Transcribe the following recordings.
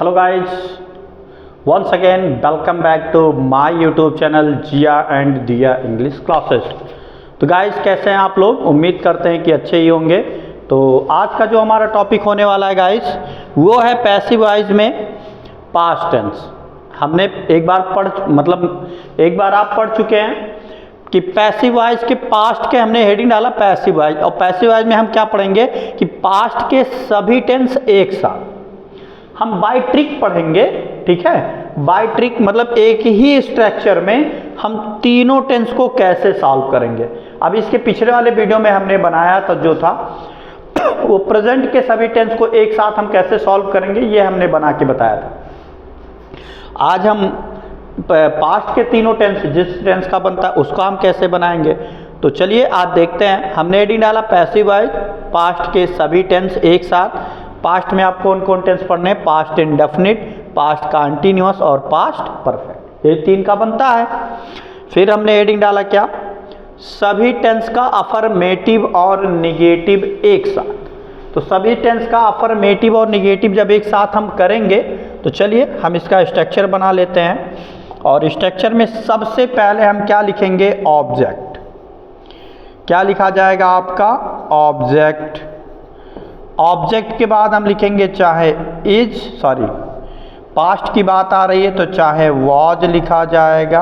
Hello guys, once again welcome back to my YouTube channel Jiya and Diya English classes. तो guys कैसे हैं आप लोग? उम्मीद करते हैं कि अच्छे ही होंगे। तो आज का जो हमारा टॉपिक होने वाला है गाइस वो है पैसिव वॉइस में पास्ट टेंस। हमने एक बार आप पढ़ चुके हैं कि पैसिव वॉइस के पास्ट के हमने हेडिंग डाला पैसिव वॉइस, और पैसिव वॉइस में हम क्या पढ़ेंगे कि पास्ट के सभी टेंस एक साथ हम बाय ट्रिक पढ़ेंगे। ठीक है, बाय ट्रिक मतलब एक ही स्ट्रक्चर में हम तीनों टेंस को कैसे सॉल्व करेंगे। अब इसके पिछले वाले वीडियो में हमने बनाया था जो था वो प्रेजेंट के सभी टेंस को एक साथ हम कैसे सॉल्व करेंगे ये हमने बना के बताया था। आज हम पास्ट के तीनों टेंस जिस टेंस का बनता है उसको हम कैसे बनाएंगे। तो चलिए आज देखते हैं। हमने हेडिंग डाला पैसिव वॉइस पास्ट के सभी टेंस एक साथ। पास्ट में आप कौन कौन टेंस पढ़ने हैं? पास्ट इंडेफिनिट, पास्ट कंटीन्यूअस और पास्ट परफेक्ट, ये तीन का बनता है। फिर हमने हेडिंग डाला क्या? सभी टेंस का अफर्मेटिव और निगेटिव एक साथ। तो सभी टेंस का अफर्मेटिव और निगेटिव जब एक साथ हम करेंगे तो चलिए हम इसका स्ट्रक्चर बना लेते हैं। और स्ट्रक्चर में सबसे पहले हम क्या लिखेंगे? ऑब्जेक्ट। क्या लिखा जाएगा आपका? ऑब्जेक्ट। ऑब्जेक्ट के बाद हम लिखेंगे चाहे पास्ट की बात आ रही है तो चाहे वॉज लिखा जाएगा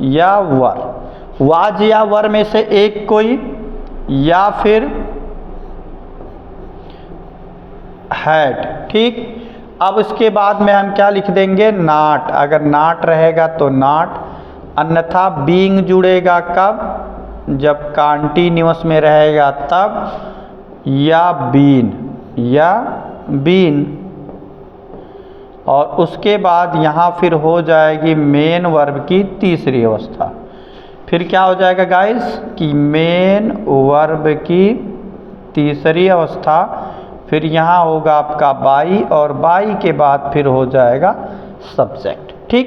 या वर, वाज या वर में से एक कोई, या फिर हैड। ठीक, अब उसके बाद में हम क्या लिख देंगे? नॉट। अगर नॉट रहेगा तो नॉट, अन्यथा बीइंग जुड़ेगा कब? जब कंटीन्यूअस में रहेगा तब, या बीन। और उसके बाद यहाँ फिर हो जाएगी मेन वर्ब की तीसरी अवस्था। फिर क्या हो जाएगा गाइस कि मेन वर्ब की तीसरी अवस्था, फिर यहाँ होगा आपका बाई, और बाई के बाद फिर हो जाएगा सब्जेक्ट। ठीक,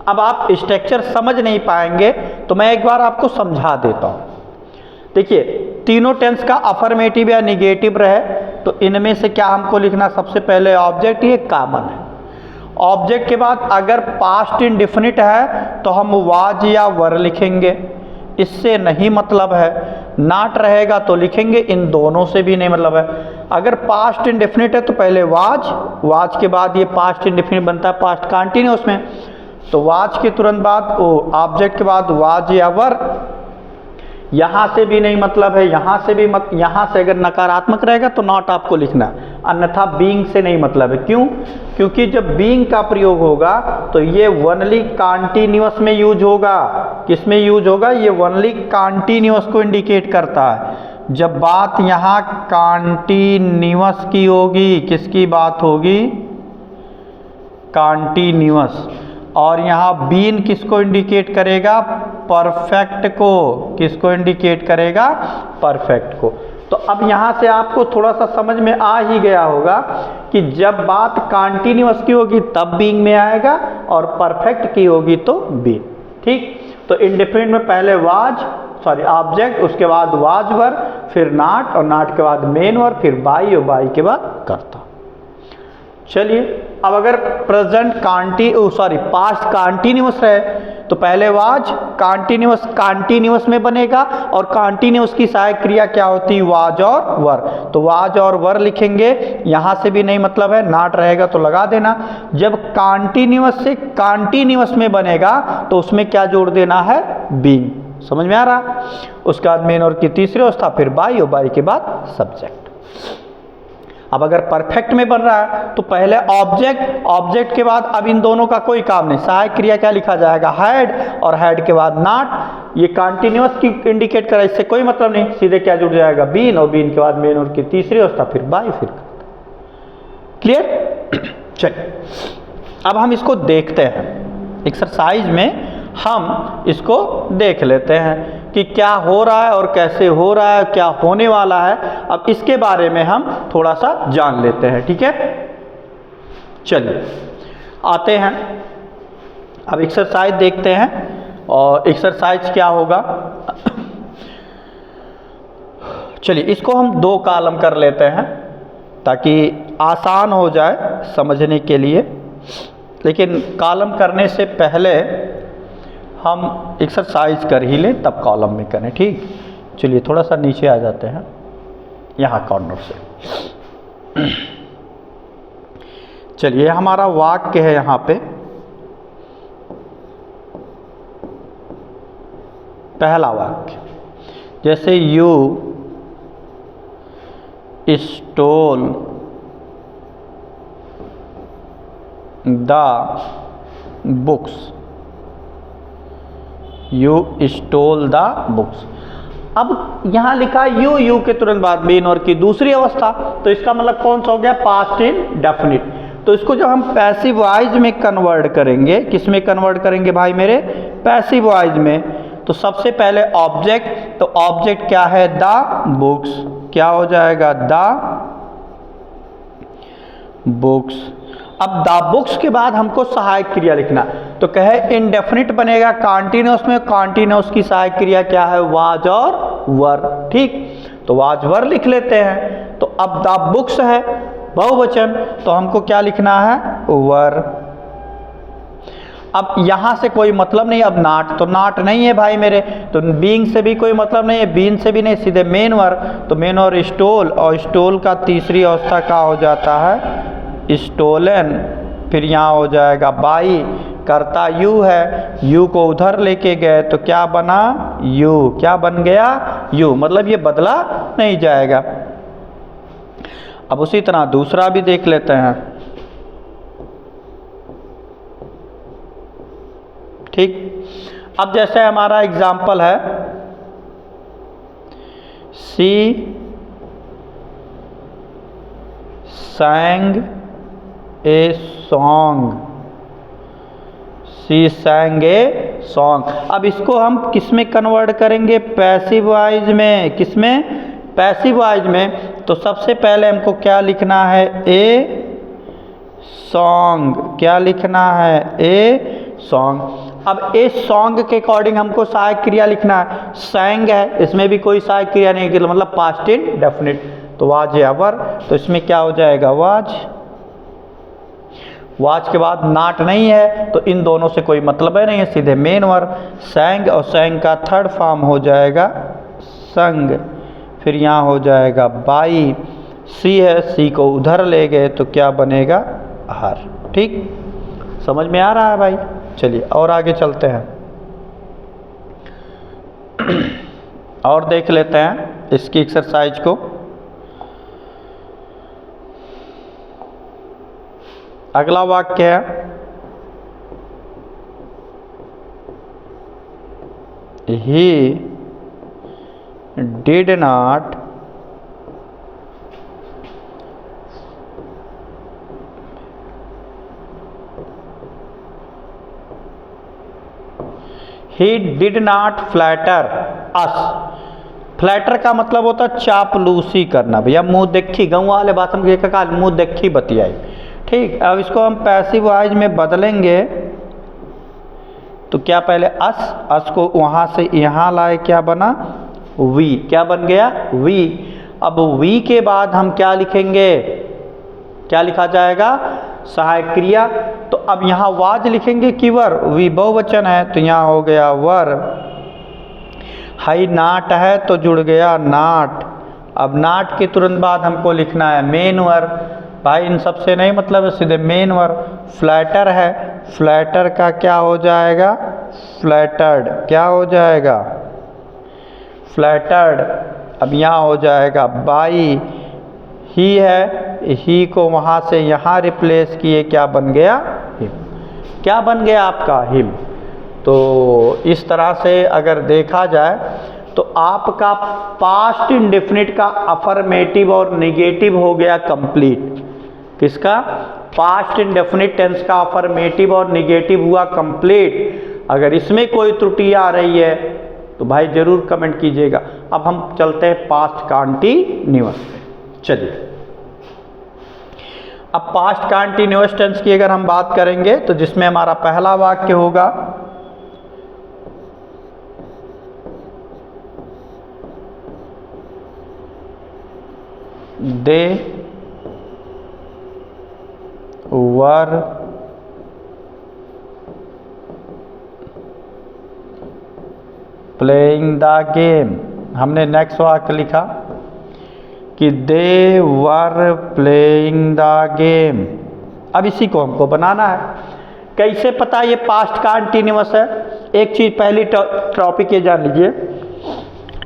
अब आप स्ट्रक्चर समझ नहीं पाएंगे तो मैं एक बार आपको समझा देता हूँ। देखिए, तीनों टेंस का अफर्मेटिव या निगेटिव रहे तो इनमें से क्या हमको लिखना? सबसे पहले ऑब्जेक्ट, ये कॉमन है। ऑब्जेक्ट के बाद अगर पास्ट इंडेफिनिट है तो हम वाज या वर लिखेंगे, इससे नहीं मतलब है। नॉट रहेगा तो लिखेंगे, इन दोनों से भी नहीं मतलब है। अगर पास्ट इंडेफिनिट है तो पहले वाज के बाद ये पास्ट इंडेफिनिट बनता है पास्ट कंटीन्यूअस में, तो वाज के तुरंत बाद ऑब्जेक्ट के बाद वाज या वर। यहाँ से भी नहीं मतलब है, यहाँ से अगर नकारात्मक रहेगा तो नॉट आपको लिखना है, अन्यथा बीइंग से नहीं मतलब है। क्यों? क्योंकि जब बीइंग का प्रयोग होगा तो ये ओनली कंटीन्यूअस में यूज होगा। किस में यूज होगा? ये ओनली कंटीन्यूअस को इंडिकेट करता है। जब बात यहाँ कंटीन्यूअस की होगी, किसकी बात होगी? कंटीन्यूअस। और यहाँ बीन किसको इंडिकेट करेगा? परफेक्ट को। किसको इंडिकेट करेगा? परफेक्ट को। तो अब यहाँ से आपको थोड़ा सा समझ में आ ही गया होगा कि जब बात कंटीन्यूअस की होगी तब बीइंग में आएगा, और परफेक्ट की होगी तो बीन। ठीक, तो इंडेफिनिट में पहले ऑब्जेक्ट, उसके बाद वाज वर, फिर नॉट, और नॉट के बाद मेन वर, फिर बाई, और बाई के बाद करता। चलिए, अब अगर पास्ट कंटीन्यूअस रहे तो पहले वाज कंटीन्यूअस में बनेगा, और कंटीन्यूअस की सहायक क्रिया क्या होती है? वाज और वर। तो वाज और वर लिखेंगे, यहाँ से भी नहीं मतलब है, नॉट रहेगा तो लगा देना। जब कंटीन्यूअस से कंटीन्यूअस में बनेगा तो उसमें क्या जोड़ देना है? बीइंग। समझ में आ रहा? उसके बाद मेन और की तीसरी अवस्था, फिर बाई, और बाई के बाद सब्जेक्ट। अब अगर परफेक्ट में बन रहा है तो पहले ऑब्जेक्ट के बाद अब इन दोनों का कोई काम नहीं, सहायक क्रिया क्या लिखा जाएगा? हैड, और हैड के बाद नॉट। ये कंटीन्यूअस की इंडिकेट करा, इससे कोई मतलब नहीं, सीधे क्या जुड़ जाएगा? बीन, और बीन के बाद मेन और की तीसरी अवस्था, फिर बाई, फिर क्लियर? चलिए, अब हम इसको देखते हैं। एक्सरसाइज में हम इसको देख लेते हैं कि क्या हो रहा है और कैसे हो रहा है, क्या होने वाला है। अब इसके बारे में हम थोड़ा सा जान लेते हैं। ठीक है, चलिए आते हैं, अब एक्सरसाइज देखते हैं। और एक्सरसाइज क्या होगा? चलिए इसको हम दो कॉलम कर लेते हैं ताकि आसान हो जाए समझने के लिए, लेकिन कॉलम करने से पहले हम एक्सरसाइज कर ही लें तब कॉलम में करें। ठीक, चलिए थोड़ा सा नीचे आ जाते हैं यहाँ कॉर्नर से। चलिए हमारा वाक्य है यहाँ पे, पहला वाक्य, जैसे you stole the books, you stole the books. अब यहां लिखा यू के तुरंत बाद बीन और की दूसरी अवस्था, तो इसका मतलब कौन सा हो गया, पास्ट इंडेफिनिट। तो इसको जब हम पैसिव वॉइस में कन्वर्ट करेंगे, किस में कन्वर्ट करेंगे भाई मेरे, पैसिव वॉइस में, तो सबसे पहले ऑब्जेक्ट, तो ऑब्जेक्ट क्या है, द बुक्स, क्या हो जाएगा, द बुक्स। अब द बुक्स के बाद हमको सहायक क्रिया लिखना, तो कहे इंडेफिनिट बनेगा कॉन्टिन्यूअस में, कॉन्टिन्यूअस की सहायक क्रिया क्या है, वाज और वर। ठीक, तो वाज वर लिख लेते हैं। तो अब द बुक्स है बहुवचन, तो हमको क्या लिखना है, वर। अब यहां से कोई मतलब नहीं, अब नॉट, तो नॉट नहीं है भाई मेरे, तो बीइंग से भी कोई मतलब नहीं है, बीन से भी नहीं, सीधे मेन वर। तो मेन और स्टोल, और स्टोल का तीसरी अवस्था क्या हो जाता है, स्टोलन। फिर यहाँ हो जाएगा बाई, करता यू है, यू को उधर लेके गए तो क्या बना, यू, क्या बन गया, यू, मतलब ये बदला नहीं जाएगा। अब उसी तरह दूसरा भी देख लेते हैं। ठीक, अब जैसे हमारा एग्जाम्पल है, she sang a song, she sang a song. अब इसको हम किस में कन्वर्ट करेंगे, पैसिव वॉइस में, किस में, पैसिव वॉइस में। तो सबसे पहले हमको क्या लिखना है, ए सॉन्ग, क्या लिखना है, ए सॉन्ग। अब ए सॉन्ग के अकॉर्डिंग हमको सहायक क्रिया लिखना है, sang है, इसमें भी कोई सहायक क्रिया नहीं, मतलब पास्ट इंडेफिनिट, तो वाज एवर, तो इसमें क्या हो जाएगा, वाज। वाज के बाद नॉट नहीं है, तो इन दोनों से कोई मतलब है नहीं है, सीधे मेन वर। sang, और sang का थर्ड फॉर्म हो जाएगा संग। फिर यहाँ हो जाएगा बाई, सी है, सी को उधर ले गए तो क्या बनेगा, हर। ठीक, समझ में आ रहा है भाई। चलिए और आगे चलते हैं और देख लेते हैं इसकी एक्सरसाइज को। अगला वाक्य है, he did not flatter us। Flatter का मतलब होता है चापलूसी करना, भैया मुंह देखी, गाँव वाले बात हम का मुंह देखी बतियाई। ठीक, अब इसको हम पैसिव वॉइस में बदलेंगे, तो क्या पहले अस को वहां से यहाँ लाए, क्या बना, वी, क्या बन गया, वी। अब वी के बाद हम क्या लिखेंगे, क्या लिखा जाएगा, सहायक क्रिया। तो अब यहाँ वाज लिखेंगे कि वर, वी बहुवचन है तो यहाँ हो गया वर। हाई नाट है तो जुड़ गया नाट। अब नाट के तुरंत बाद हमको लिखना है मेन वर, भाई इन सब से नहीं मतलब है, सीधे मेन वर। फ्लैटर है, फ्लैटर का क्या हो जाएगा, फ्लैटर्ड, क्या हो जाएगा, फ्लैटर्ड। अब यहाँ हो जाएगा बाई, ही है, ही को वहाँ से यहाँ रिप्लेस किए, क्या बन गया, हिम। क्या बन गया आपका, हिम। तो इस तरह से अगर देखा जाए तो आपका पास्ट इंडेफिनिट का अफर्मेटिव और नेगेटिव हो गया कंप्लीट। किसका, पास्ट इंडेफिनिट टेंस का अफर्मेटिव और नेगेटिव हुआ कंप्लीट। अगर इसमें कोई त्रुटि आ रही है तो भाई जरूर कमेंट कीजिएगा। अब हम चलते हैं पास्ट कॉन्टिन्यूअस पे। चलिए अब पास्ट कॉन्टिन्यूअस टेंस की अगर हम बात करेंगे तो जिसमें हमारा पहला वाक्य होगा, दे वर प्लेइंग द गेम। हमने नेक्स्ट वाक्य लिखा कि दे वर प्लेइंग द गेम। अब इसी को हमको बनाना है। कैसे पता ये पास्ट कंटीन्यूअस है? एक चीज पहली टॉपिक ये जान लीजिए,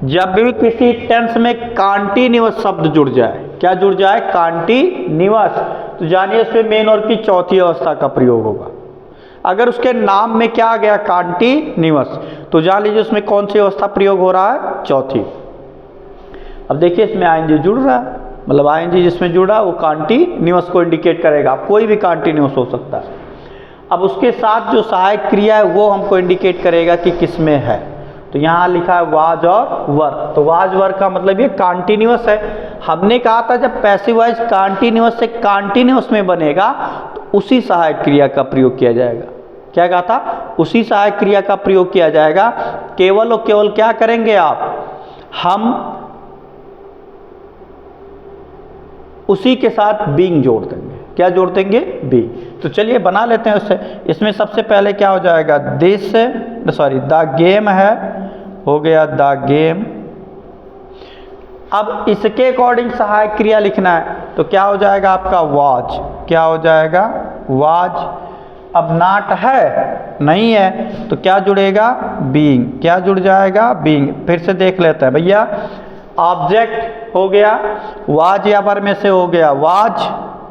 जब भी किसी टेंस में कंटीन्यूअस शब्द जुड़ जाए, क्या जुड़ जाए? कंटीन्यूअस, तो जानिए इसमें मेन और की चौथी अवस्था का प्रयोग होगा। अगर उसके नाम में क्या आ गया? कंटीन्यूअस, तो जान लीजिए उसमें कौन सी अवस्था प्रयोग हो रहा है? चौथी। अब देखिए इसमें आईएनजी जुड़ रहा है, मतलब आईएनजी जिसमें जुड़ रहा है वो कंटीन्यूअस को इंडिकेट करेगा। कोई भी कंटीन्यूअस हो सकता है। अब उसके साथ जो सहायक क्रिया है वो हमको इंडिकेट करेगा कि किसमें है। तो यहाँ लिखा है वाज और वर, तो वाज वर का मतलब ये कंटीन्यूअस है। हमने कहा था जब पैसिव वॉइस कंटीन्यूअस से कंटीन्यूअस में बनेगा तो उसी सहायक क्रिया का प्रयोग किया जाएगा। क्या कहा था? उसी सहायक क्रिया का प्रयोग किया जाएगा। केवल और केवल क्या करेंगे आप? हम उसी के साथ बीइंग जोड़ देंगे। क्या जोड़ देंगे? बी। तो चलिए बना लेते हैं उससे। इसमें सबसे पहले क्या हो जाएगा? दिस सॉरी द गेम है, हो गया द गेम। अब इसके अकॉर्डिंग सहायक क्रिया लिखना है तो क्या हो जाएगा आपका? वाज। क्या हो जाएगा? वाज। अब नॉट है, नहीं है, तो क्या जुड़ेगा? बीइंग। क्या जुड़ जाएगा? बीइंग। फिर से देख लेते हैं भैया। ऑब्जेक्ट हो गया, वाज या वर में से हो गया वाज,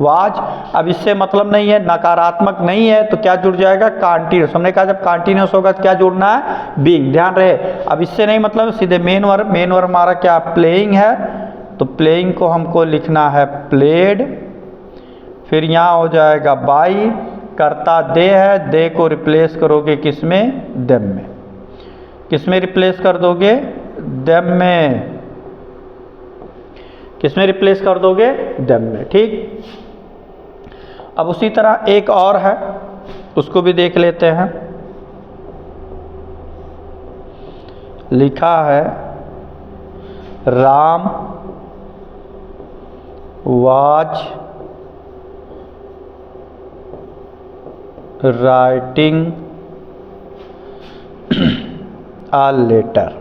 वाज। अब इससे मतलब नहीं है, नकारात्मक नहीं है, तो क्या जुड़ जाएगा? कंटीन्यूअस। हमने कहा जब कंटीन्यूअस होगा तो क्या जुड़ना है? बीइंग। ध्यान रहे, अब इससे नहीं मतलब सीधे मेन वर्ब। मेन वर्ब हमारा क्या? प्लेइंग है, तो प्लेइंग को हमको लिखना है प्लेड। फिर यहाँ हो जाएगा बाई। कर्ता दे है, दे को रिप्लेस करोगे किसमें? देम में। किसमें रिप्लेस कर दोगे? देम में। किसमें रिप्लेस कर दोगे? देम में। ठीक। अब उसी तरह एक और है, उसको भी देख लेते हैं। लिखा है Ram was writing a letter.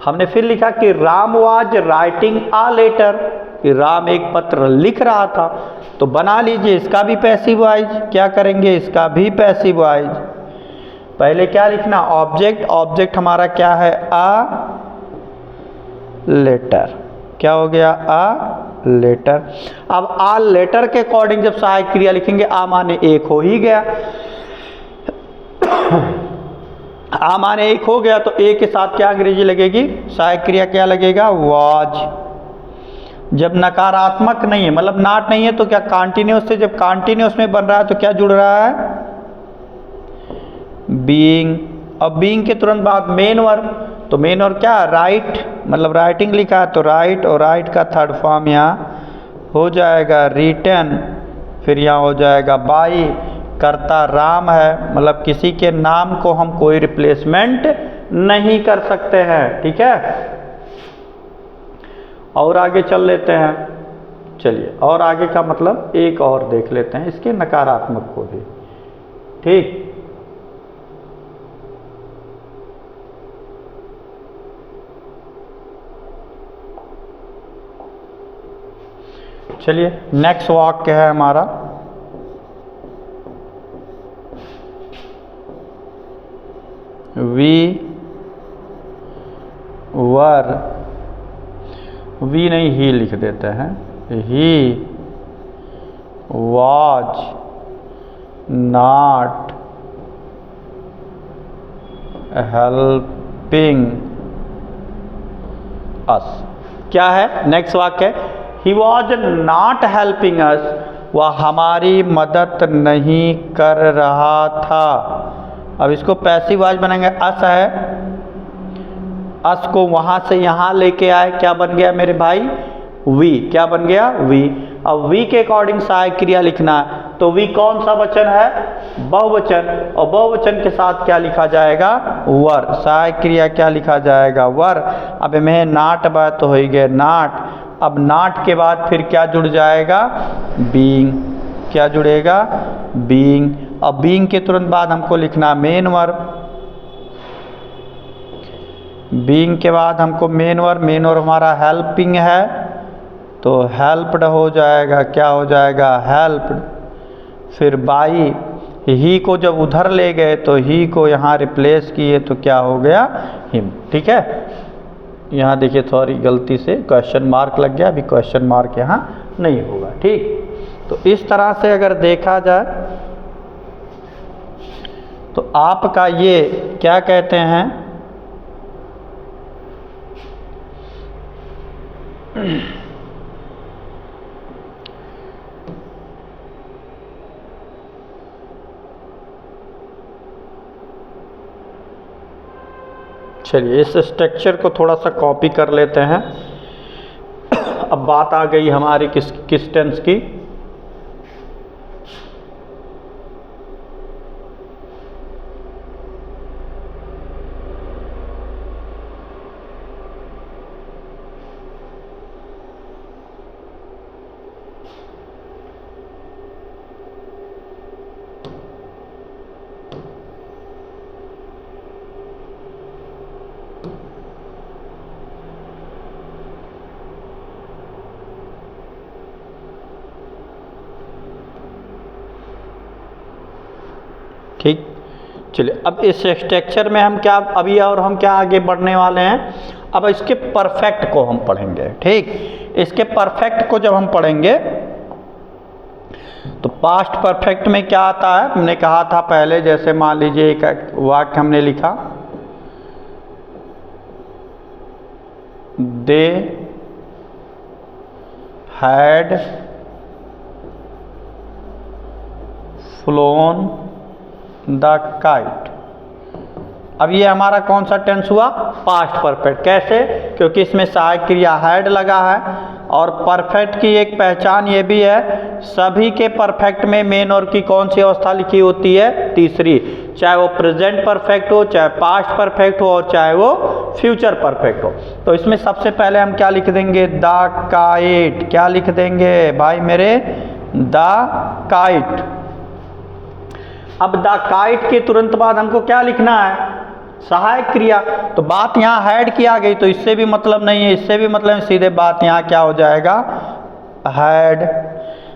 हमने फिर लिखा कि Ram was writing a letter, कि राम एक पत्र लिख रहा था। तो बना लीजिए इसका भी पैसिव वॉइस। क्या करेंगे? इसका भी पैसिव वॉइस। पहले क्या लिखना? ऑब्जेक्ट। ऑब्जेक्ट हमारा क्या है? A letter. क्या हो गया? A letter. अब अ लेटर के अकॉर्डिंग जब सहायक क्रिया लिखेंगे, आ माने एक हो ही गया। आ माने एक हो गया तो ए के साथ क्या अंग्रेजी लगेगी? सहायक क्रिया क्या लगेगा? वाज। जब नकारात्मक नहीं है, मतलब नॉट नहीं है, तो क्या कंटीन्यूअस से, जब कंटीन्यूअस में बन रहा है तो क्या जुड़ रहा है? बीइंग। अब बीइंग के तुरंत बाद मेन वर्ब, तो मेन वर्ब क्या? राइट, मतलब राइटिंग लिखा है तो राइट, और राइट का थर्ड फॉर्म यहाँ हो जाएगा रिटन। फिर यहाँ हो जाएगा बाई। कर्ता राम है, मतलब किसी के नाम को हम कोई रिप्लेसमेंट नहीं कर सकते हैं। ठीक है। और आगे चल लेते हैं। चलिए और आगे का मतलब एक और देख लेते हैं, इसके नकारात्मक को भी। ठीक। चलिए नेक्स्ट वाक्य है हमारा, वी वर, वी नहीं ही लिख देते हैं, he was not helping us. क्या है नेक्स्ट वाक्य? He was not helping us, वह हमारी मदद नहीं कर रहा था। अब इसको पैसिव वॉइस बनाएंगे। अस है, अस को वहां से यहां लेके आए, क्या बन गया मेरे भाई? वी। क्या बन गया? वी। अब वी के अकॉर्डिंग सहायक क्रिया लिखना है, तो वी कौन सा वचन है? बहुवचन। और बहुवचन के साथ क्या लिखा जाएगा? वर। सहायक क्रिया क्या लिखा जाएगा? वर। अब में नाट बात तो हो ही गए नाट, अब नॉट के बाद फिर क्या जुड़ जाएगा, बीइंग। क्या जुड़ेगा, बीइंग। अब बीइंग के तुरंत बाद हमको लिखना मेन वर्ब। बीइंग के बाद हमको मेन वर्ब हमारा हेल्पिंग है, तो हेल्प्ड हो जाएगा, क्या हो जाएगा, हेल्प्ड। फिर बाई, ही को जब उधर ले गए तो ही को यहाँ रिप्लेस किए तो क्या हो गया, हिम। ठीक है, यहाँ देखिए सॉरी गलती से क्वेश्चन मार्क लग गया, अभी क्वेश्चन मार्क यहाँ नहीं होगा। ठीक, तो इस तरह से अगर देखा जाए तो आपका ये क्या कहते हैं, चलिए इस स्ट्रक्चर को थोड़ा सा कॉपी कर लेते हैं। अब बात आ गई हमारी किस टेंस की, ठीक। चलिए अब इस स्ट्रक्चर में हम क्या अभी और हम क्या आगे बढ़ने वाले हैं, अब इसके परफेक्ट को हम पढ़ेंगे। ठीक, इसके परफेक्ट को जब हम पढ़ेंगे तो पास्ट परफेक्ट में क्या आता है, हमने कहा था पहले, जैसे मान लीजिए एक वाक्य हमने लिखा, they had phloem the kite. अब ये हमारा कौन सा टेंस हुआ, पास्ट परफेक्ट। कैसे, क्योंकि इसमें सहायक क्रिया हैड लगा है, और परफेक्ट की एक पहचान ये भी है, सभी के परफेक्ट में मेन और की कौन सी अवस्था लिखी होती है, तीसरी। चाहे वो प्रेजेंट परफेक्ट हो, चाहे पास्ट परफेक्ट हो, और चाहे वो फ्यूचर परफेक्ट हो। तो इसमें सबसे पहले हम क्या लिख देंगे, द काइट। क्या लिख देंगे भाई मेरे, द काइट। अब द काइट के तुरंत बाद हमको क्या लिखना है, सहायक क्रिया। तो बात यहाँ हैड की आ गई, तो इससे भी मतलब नहीं है, इससे भी मतलब सीधे बात यहाँ क्या हो जाएगा, हैड।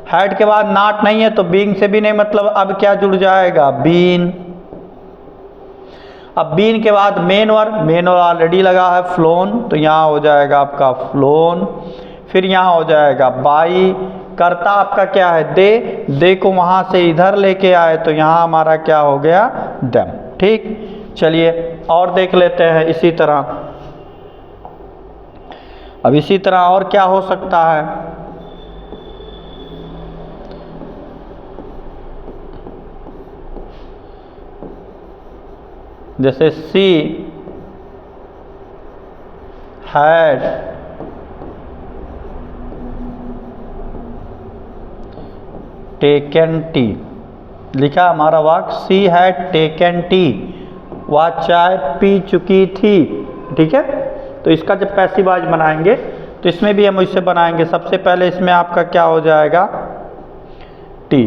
हैड के बाद नॉट नहीं है, तो बीइंग से भी नहीं मतलब, अब क्या जुड़ जाएगा, बीन। अब बीन के बाद मेन वर्ब ऑलरेडी लगा है, फ्लोन, तो यहाँ हो जाएगा आपका फ्लोन। फिर यहाँ हो जाएगा बाई, कर्ता आपका क्या है, दे को वहाँ से इधर लेके आए, तो यहाँ हमारा क्या हो गया, देम। ठीक, चलिए और देख लेते हैं इसी तरह। अब इसी तरह और क्या हो सकता है, जैसे सी हैड टेकन टी। लिखा हमारा वाक्य, सी हैड टेकन टी, वह चाय पी चुकी थी। ठीक है, तो इसका जब पैसिव वॉइस बनाएंगे तो इसमें भी हम इससे बनाएंगे। सबसे पहले इसमें आपका क्या हो जाएगा, टी।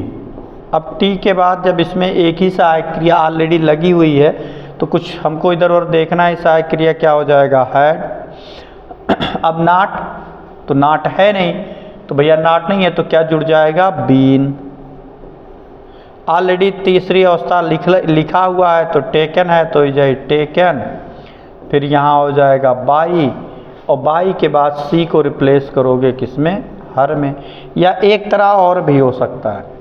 अब टी के बाद जब इसमें एक ही सहायक क्रिया ऑलरेडी लगी हुई है, तो कुछ हमको इधर और देखना है, सहायक क्रिया क्या हो जाएगा, हैड। अब नॉट, तो नॉट है नहीं, तो भैया नॉट नहीं है तो क्या जुड़ जाएगा, बीन। ऑलरेडी तीसरी अवस्था लिखा हुआ है, तो टेकन है तो जाए टेकन। फिर यहाँ हो जाएगा बाई, और बाई के बाद सी को रिप्लेस करोगे किसमें, हर में। या एक तरह और भी हो सकता है,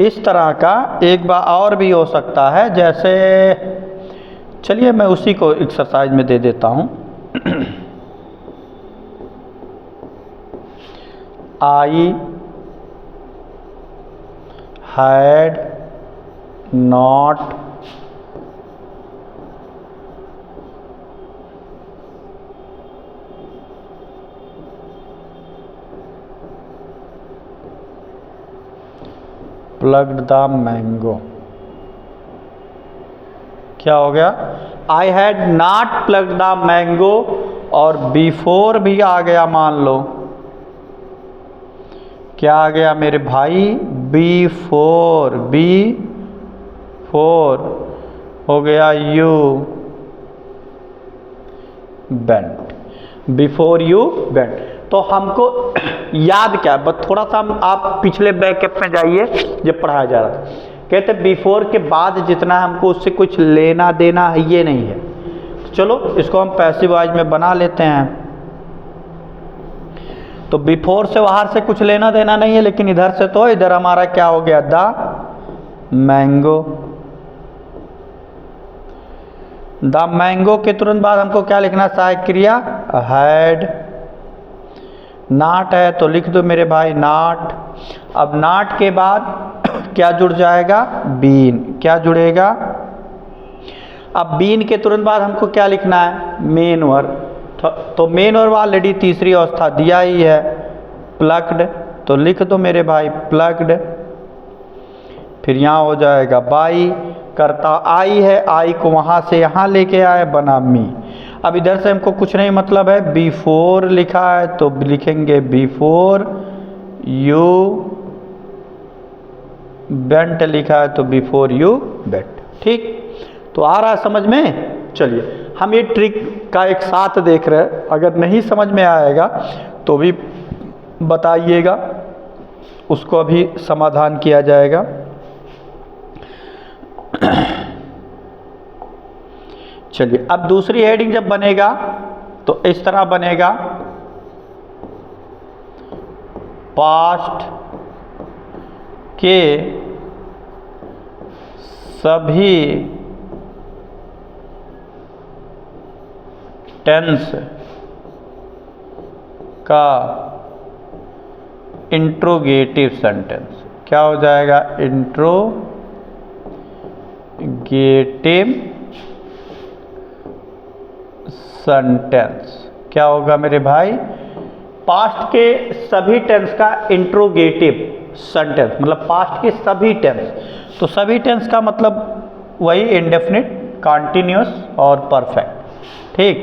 इस तरह का एक बार और भी हो सकता है, जैसे चलिए मैं उसी को एक्सरसाइज में दे देता हूँ। I had not plugged the mango. क्या हो गया, I had not plugged the mango और बिफोर भी आ गया, मान लो क्या आ गया मेरे भाई, बिफोर, बिफोर हो गया you went, before you went. तो हमको याद क्या है, बस थोड़ा सा हम आप पिछले बैकअप में जाइए जब पढ़ाया जा रहा था, कहते बिफोर के बाद जितना हमको उससे कुछ लेना देना है ये नहीं है। तो चलो इसको हम पैसिव वॉइस में बना लेते हैं। तो बिफोर से बाहर से कुछ लेना देना नहीं है, लेकिन इधर से तो इधर हमारा क्या हो गया, द मैंगो। द मैंगो के तुरंत बाद हमको क्या लिखना, सहायक क्रिया हैड। नाट है तो लिख दो मेरे भाई नाट। अब नाट के बाद क्या जुड़ जाएगा, बीन। क्या जुड़ेगा, अब बीन के तुरंत बाद हमको क्या लिखना है, मेन वर्ब। तो मेन वर्ब ऑलरेडी तीसरी अवस्था दिया ही है, प्लग्ड। तो लिख दो मेरे भाई प्लग्ड। फिर यहाँ हो जाएगा बाई, करता आई है, आई को वहाँ से यहाँ लेके आए, बना मी। अब इधर से हमको कुछ नहीं मतलब है, बिफोर लिखा है तो लिखेंगे बिफोर यू वेंट, लिखा है तो बिफोर यू वेंट। ठीक, तो आ रहा है समझ में। चलिए हम ये ट्रिक का एक साथ देख रहे हैं, अगर नहीं समझ में आएगा तो भी बताइएगा, उसको अभी समाधान किया जाएगा। चलिए अब दूसरी हेडिंग जब बनेगा तो इस तरह बनेगा, पास्ट के सभी टेंस का इंट्रोगेटिव सेंटेंस। क्या हो जाएगा, इंट्रोगेटिव सेंटेंस। क्या होगा मेरे भाई, पास्ट के सभी टेंस का इंट्रोगेटिव सेंटेंस, मतलब पास्ट के सभी टेंस। तो सभी टेंस का मतलब वही इंडेफिनिट, कॉन्टिन्यूअस और परफेक्ट। ठीक,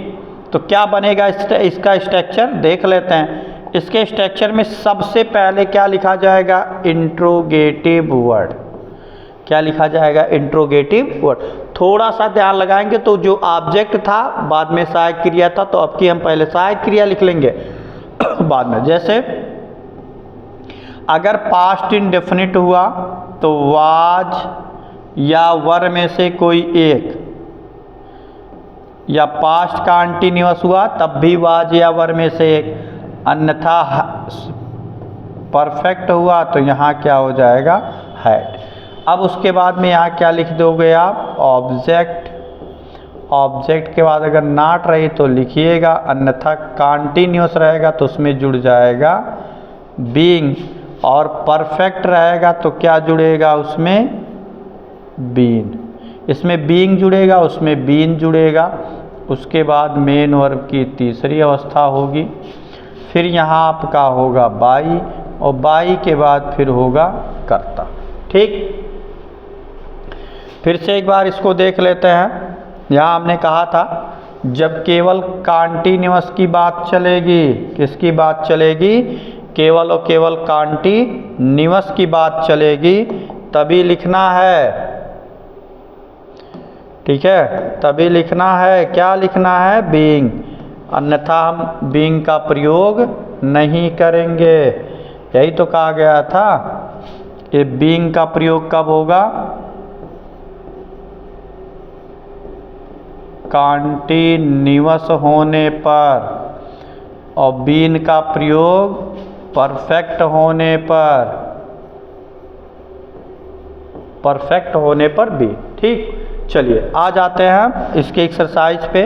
तो क्या बनेगा इसका स्ट्रक्चर देख लेते हैं। इसके स्ट्रक्चर में सबसे पहले क्या लिखा जाएगा, इंट्रोगेटिव वर्ड। क्या लिखा जाएगा, इंट्रोगेटिव वर्ड। थोड़ा सा ध्यान लगाएंगे तो जो ऑब्जेक्ट था बाद में सहायक क्रिया था, तो अब की हम पहले सहायक क्रिया लिख लेंगे बाद में। जैसे अगर पास्ट इंडेफिनिट हुआ तो वाज या वर में से कोई एक, या पास्ट कॉन्टिन्यूअस हुआ तब भी वाज या वर में से एक, अन्यथा परफेक्ट हुआ तो यहाँ क्या हो जाएगा, हैड। अब उसके बाद में यहाँ क्या लिख दोगे आप, ऑब्जेक्ट। ऑब्जेक्ट के बाद अगर नॉट रही तो लिखिएगा, अन्यथा कॉन्टिन्यूअस रहेगा तो उसमें जुड़ जाएगा बीइंग, और परफेक्ट रहेगा तो क्या जुड़ेगा उसमें, बीन। इसमें बीइंग जुड़ेगा, उसमें बीन जुड़ेगा। उसके बाद मेन वर्ब की तीसरी अवस्था होगी, फिर यहाँ आपका होगा बाई, और बाई के बाद फिर होगा कर्ता। ठीक, फिर से एक बार इसको देख लेते हैं। यहाँ हमने कहा था जब केवल कॉन्टिन्यूअस की बात चलेगी, किसकी बात चलेगी, केवल और केवल कॉन्टिन्यूअस की बात चलेगी तभी लिखना है। ठीक है, तभी लिखना है, क्या लिखना है, बीइंग, अन्यथा हम बीइंग का प्रयोग नहीं करेंगे। यही तो कहा गया था, ये बीइंग का प्रयोग कब होगा, कॉन्टिन्यूअस होने पर, और बीन का प्रयोग परफेक्ट होने पर, परफेक्ट होने पर भी। ठीक, चलिए आ जाते हैं इसके एक्सरसाइज पे।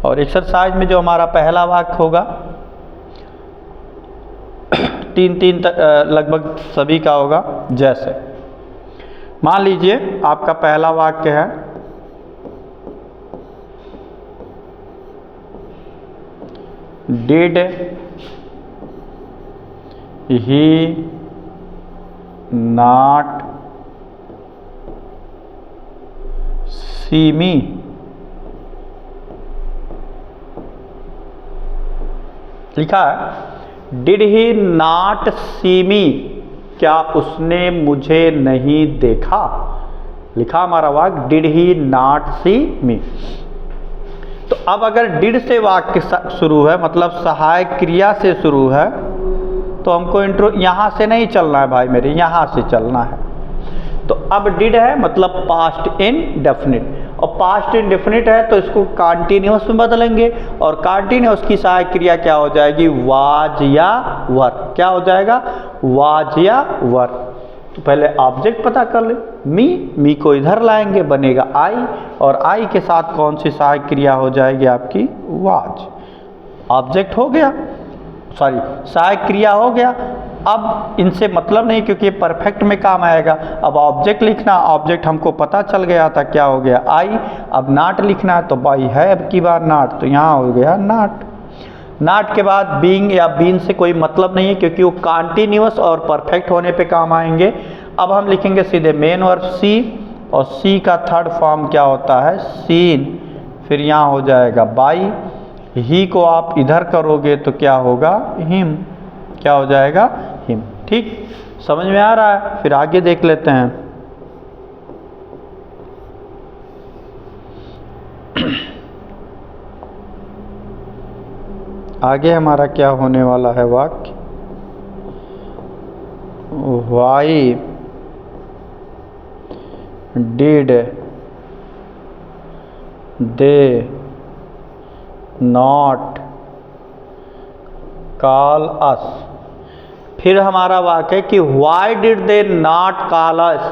और एक्सरसाइज में जो हमारा पहला वाक्य होगा, तीन लगभग सभी का होगा। जैसे मान लीजिए आपका पहला वाक्य है, डिड ही नॉट सी मी। लिखा है डिड ही नॉट सी मी, क्या उसने मुझे नहीं देखा। लिखा हमारा वाक्य डिड ही नॉट सी मी। तो अब अगर डिड से वाक्य शुरू है, मतलब सहायक क्रिया से शुरू है, तो हमको इंट्रो यहाँ से नहीं चलना है भाई मेरे, यहाँ से चलना है। तो अब डिड है मतलब पास्ट इंडेफिनिट, और पास्ट इंडेफिनिट है तो इसको कंटीन्यूअस में बदलेंगे, और कंटीन्यूअस की सहायक क्रिया क्या हो जाएगी, वाज या वर। क्या हो जाएगा, वाज या वर। तो पहले ऑब्जेक्ट पता कर ले, मी को इधर लाएंगे, बनेगा आई, और आई के साथ कौन सी सहायक क्रिया हो जाएगी आपकी, वाज। ऑब्जेक्ट हो गया, सॉरी सहायक क्रिया हो गया। अब इनसे मतलब नहीं क्योंकि ये परफेक्ट में काम आएगा। अब ऑब्जेक्ट लिखना, ऑब्जेक्ट हमको पता चल गया था क्या हो गया, आई। अब नॉट लिखना है तो बाई है अब की बार नॉट, तो यहाँ हो गया नॉट। नॉट के बाद बीइंग या बीन से कोई मतलब नहीं है क्योंकि वो कॉन्टिन्यूअस और परफेक्ट होने पे काम आएंगे। अब हम लिखेंगे सीधे मेन वर्ब सी, और सी का थर्ड फॉर्म क्या होता है, सीन। फिर यहाँ हो जाएगा बाई, ही को आप इधर करोगे तो क्या होगा, हिम। क्या हो जाएगा, हिम। ठीक, समझ में आ रहा है। फिर आगे देख लेते हैं। आगे हमारा क्या होने वाला है वाक्य, why did they not call अस। फिर हमारा वाक्य है कि why did they not call अस।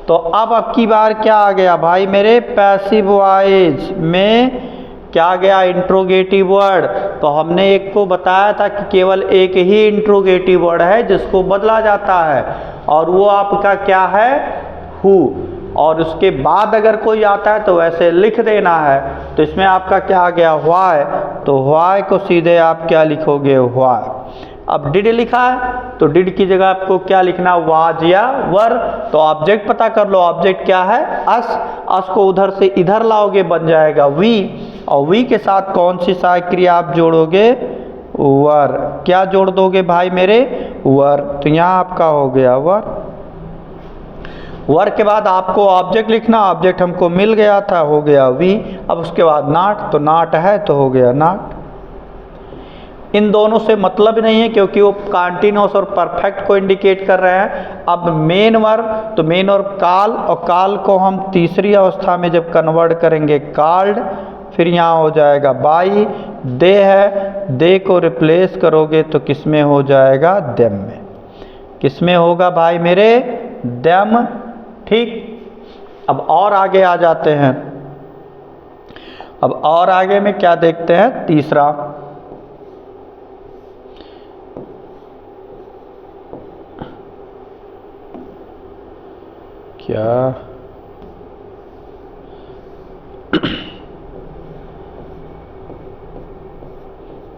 तो अब की बार क्या आ गया भाई मेरे, पैसिव वॉइस में क्या गया, इंट्रोगेटिव वर्ड। तो हमने एक को बताया था कि केवल एक ही इंट्रोगेटिव वर्ड है जिसको बदला जाता है, और वो आपका क्या है, हु। और उसके बाद अगर कोई आता है तो वैसे लिख देना है। तो इसमें आपका क्या आ गया, व्हाई। तो व्हाई को सीधे आप क्या लिखोगे, व्हाई। अब डिड लिखा है तो डिड की जगह आपको क्या लिखना, वाज या वर। तो ऑब्जेक्ट पता कर लो, ऑब्जेक्ट क्या है, अस। अस को उधर से इधर लाओगे, बन जाएगा वी, और वी के साथ कौन सी सहायक क्रिया आप जोड़ोगे, वर। क्या जोड़ दोगे भाई मेरे, वर। तो यहाँ आपका हो गया वर। वर के बाद आपको ऑब्जेक्ट लिखना, ऑब्जेक्ट हमको मिल गया था, हो गया वी। अब उसके बाद नॉट, तो नॉट है तो हो गया नॉट। इन दोनों से मतलब नहीं है क्योंकि वो कॉन्टिन्यूअस और परफेक्ट को इंडिकेट कर रहे हैं। अब मेन वर्ब, तो मेन वर्ब काल, और काल को हम तीसरी अवस्था में जब कन्वर्ट करेंगे कॉल्ड। फिर यहाँ हो जाएगा बाई, दे है, दे को रिप्लेस करोगे तो किस में हो जाएगा, देम में। किस में होगा भाई मेरे, देम। ठीक, अब और आगे आ जाते हैं। अब और आगे में क्या देखते हैं, तीसरा, क्या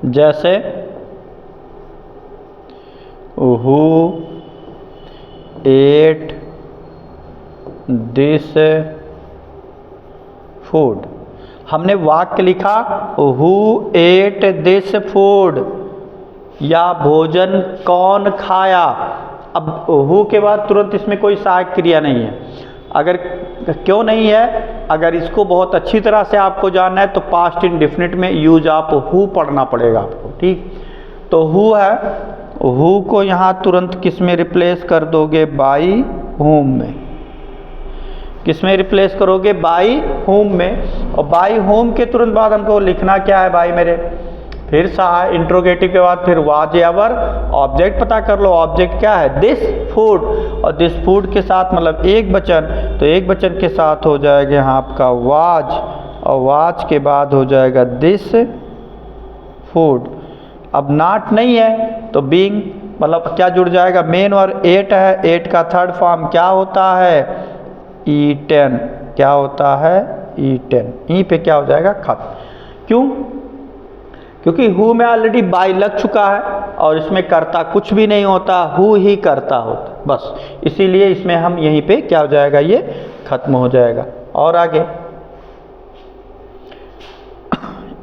जैसे हु एट दिस फूड। हमने वाक्य लिखा हु एट दिस फूड, या भोजन कौन खाया। अब हु के बाद तुरंत इसमें कोई सहायक क्रिया नहीं है। अगर क्यों नहीं है, अगर इसको बहुत अच्छी तरह से आपको जानना है तो पास्ट इंडेफिनिट में यूज आप हु पढ़ना पड़ेगा आपको। ठीक, तो हु है, हु को यहाँ तुरंत किस में रिप्लेस कर दोगे, बाई होम में। किस में रिप्लेस करोगे, बाई होम में। और बाई होम के तुरंत बाद हमको लिखना क्या है भाई मेरे, फिर सहायक इंट्रोगेटिव के बाद फिर वाज या वर। ऑब्जेक्ट पता कर लो, ऑब्जेक्ट क्या है, दिस फूड। और दिस फूड के साथ मतलब एक वचन, तो एक वचन के साथ हो जाएगा यहाँ आपका वाज, और वाज के बाद हो जाएगा दिस फूड। अब नॉट नहीं है तो बीइंग, मतलब क्या जुड़ जाएगा, मेन और एट है, एट का थर्ड फॉर्म क्या होता है, ईटन। क्या होता है, ईटन। यहीं पे क्या हो जाएगा, खत्म। क्यों, क्योंकि हु में ऑलरेडी बाई लग चुका है और इसमें करता कुछ भी नहीं होता, हु ही करता होता बस। इसीलिए इसमें हम यहीं पे क्या हो जाएगा, ये खत्म हो जाएगा। और आगे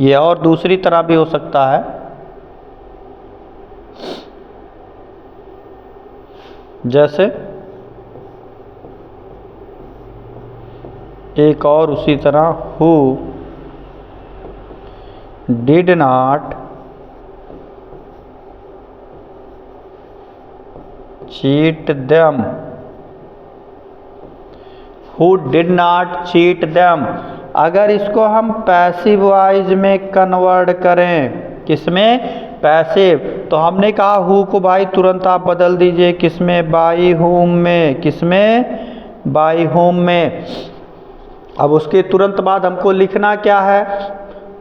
ये और दूसरी तरह भी हो सकता है। जैसे एक और उसी तरह who did not cheat them, who did not cheat them. अगर इसको हम पैसिव वॉइस में कन्वर्ट करें, किसमें? पैसिव। तो हमने कहा हु को भाई तुरंत आप बदल दीजिए किसमें? बाई होम में। किसमें? बाई होम में। अब उसके तुरंत बाद हमको लिखना क्या है?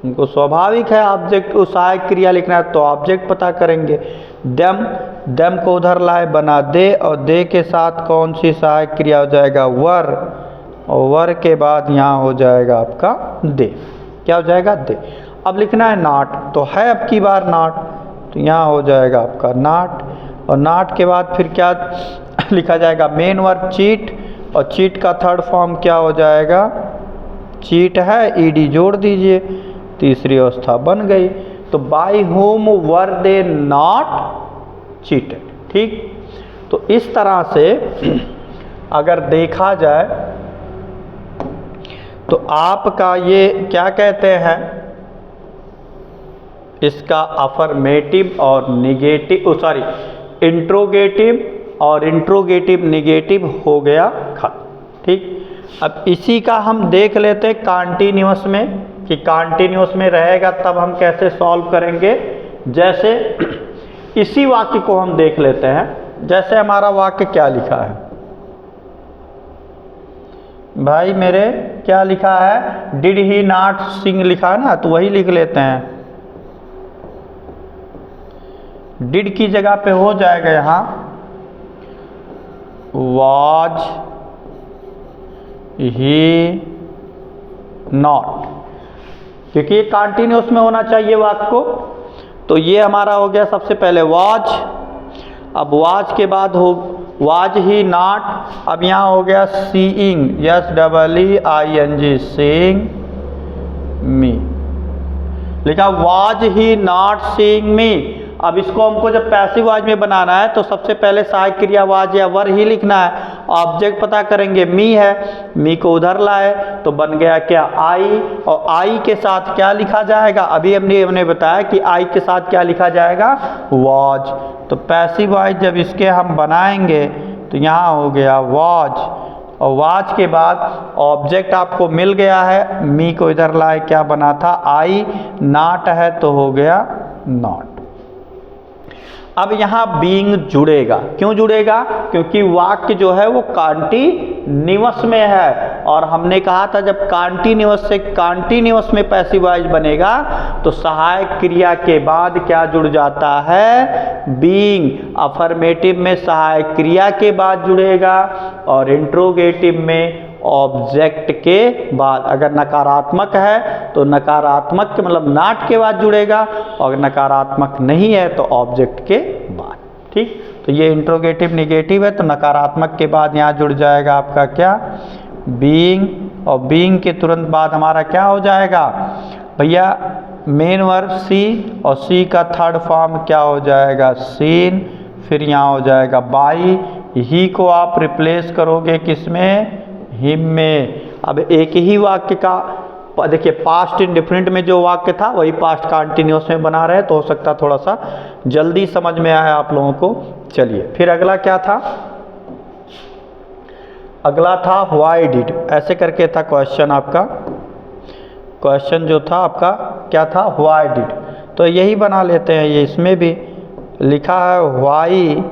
हमको स्वाभाविक है ऑब्जेक्ट को सहायक क्रिया लिखना है, तो ऑब्जेक्ट पता करेंगे। देम, देम को उधर लाए बना दे, और दे के साथ कौन सी सहायक क्रिया हो जाएगा? वर, और वर के बाद यहाँ हो जाएगा आपका दे। क्या हो जाएगा? दे। अब लिखना है नॉट, तो है अब की बार नॉट, तो यहाँ हो जाएगा आपका नॉट, और नॉट के बाद फिर क्या लिखा जाएगा? मेन वर्ब चीट, और चीट का थर्ड फॉर्म क्या हो जाएगा? चीट है, ईडी जोड़ दीजिए, तीसरी अवस्था बन गई। तो by home were they not cheated. ठीक, तो इस तरह से अगर देखा जाए तो आपका ये क्या कहते हैं, इसका अफर्मेटिव और निगेटिव, सॉरी इंट्रोगेटिव और इंट्रोगेटिव निगेटिव हो गया खत्म। ठीक, अब इसी का हम देख लेते हैं कॉन्टिन्यूअस में, कि कॉन्टिन्यूअस में रहेगा तब हम कैसे सॉल्व करेंगे। जैसे इसी वाक्य को हम देख लेते हैं। जैसे हमारा वाक्य क्या लिखा है भाई मेरे? क्या लिखा है? डिड ही नॉट सिंग लिखा है ना, तो वही लिख लेते हैं। डिड की जगह पे हो जाएगा यहाँ वाज ही नॉट, क्योंकि ये कॉन्टिन्यूअस में होना चाहिए वाक्य को। तो ये हमारा हो गया सबसे पहले वाज। अब वाज के बाद हो वाज ही नॉट, अब यहाँ हो गया सीइंग, SEEING, सीइंग मी लिखा, वाज ही नॉट सीइंग मी। अब इसको हमको जब पैसिव वॉइस में बनाना है तो सबसे पहले सहायक क्रिया वाज या वर ही लिखना है। ऑब्जेक्ट पता करेंगे, मी है, मी को उधर लाए तो बन गया क्या? आई, और आई के साथ क्या लिखा जाएगा? अभी हमने बताया कि आई के साथ क्या लिखा जाएगा? वाज। तो पैसिव वॉइस जब इसके हम बनाएंगे तो यहाँ हो गया वाज, और वाज के बाद ऑब्जेक्ट आपको मिल गया है, मी को इधर लाए, क्या बना था? आई। नॉट है तो हो गया नॉट। अब यहाँ बीइंग जुड़ेगा। क्यों जुड़ेगा? क्योंकि वाक्य जो है वो कॉन्टिन्यूअस में है, और हमने कहा था जब कॉन्टिन्यूअस से कॉन्टिन्यूअस में पैसिव वॉइस बनेगा तो सहायक क्रिया के बाद क्या जुड़ जाता है? बीइंग। अफर्मेटिव में सहायक क्रिया के बाद जुड़ेगा, और इंट्रोगेटिव में ऑब्जेक्ट के बाद। अगर नकारात्मक है तो नकारात्मक के मतलब नॉट के बाद जुड़ेगा, और नकारात्मक नहीं है तो ऑब्जेक्ट के बाद। ठीक, तो ये इंट्रोगेटिव निगेटिव है, तो नकारात्मक के बाद यहाँ जुड़ जाएगा आपका क्या? बीइंग, और बीइंग के तुरंत बाद हमारा क्या हो जाएगा भैया? मेन वर्ब सी, और सी का थर्ड फॉर्म क्या हो जाएगा? सीन। फिर यहाँ हो जाएगा बाई। ही को आप रिप्लेस करोगे किसमें? हिम में। अब एक ही वाक्य का देखिए, पास्ट इंडिफरेंट में जो वाक्य था वही पास्ट कॉन्टिन्यूअस में बना रहे, तो हो सकता थोड़ा सा जल्दी समझ में आया आप लोगों को। चलिए फिर अगला क्या था? अगला था व्हाई डिड, ऐसे करके था क्वेश्चन आपका। क्वेश्चन जो था आपका क्या था? Why did. तो यही बना लेते हैं, ये इसमें भी लिखा है व्हाई।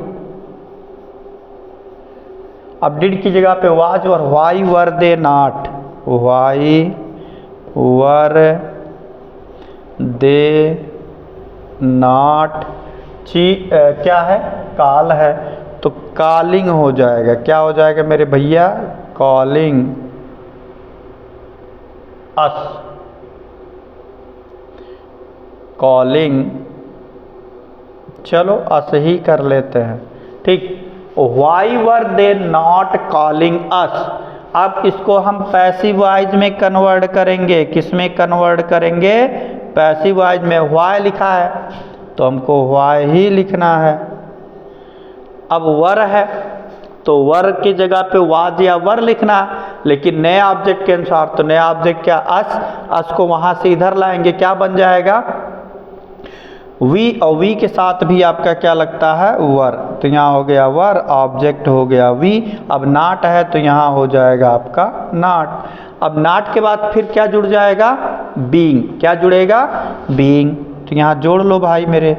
अब डिड की जगह पे वाज, और why were they not, why were they not क्या है? कॉल है, तो कॉलिंग हो जाएगा। क्या हो जाएगा मेरे भैया? कॉलिंग अस, कॉलिंग, चलो अस ही कर लेते हैं। ठीक, why were they not calling us. अब इसको हम पैसिव वॉइस में कन्वर्ट करेंगे। किस में कन्वर्ट करेंगे? पैसिव वॉइस में। व्हाई लिखा है तो हमको व्हाई ही लिखना है। अब वर है तो वर की जगह पे वाज या वर लिखना है, लेकिन नए ऑब्जेक्ट के अनुसार तो नया ऑब्जेक्ट क्या, अस को वहां से इधर लाएंगे, क्या बन जाएगा वी, और वी के साथ भी आपका क्या लगता है वर, तो यहाँ हो गया वर, ऑब्जेक्ट हो गया वी। अब नाट है तो यहाँ हो जाएगा आपका नाट। अब नाट के बाद फिर क्या जुड़ जाएगा बीइंग, क्या जुड़ेगा बीइंग, तो यहाँ जोड़ लो भाई मेरे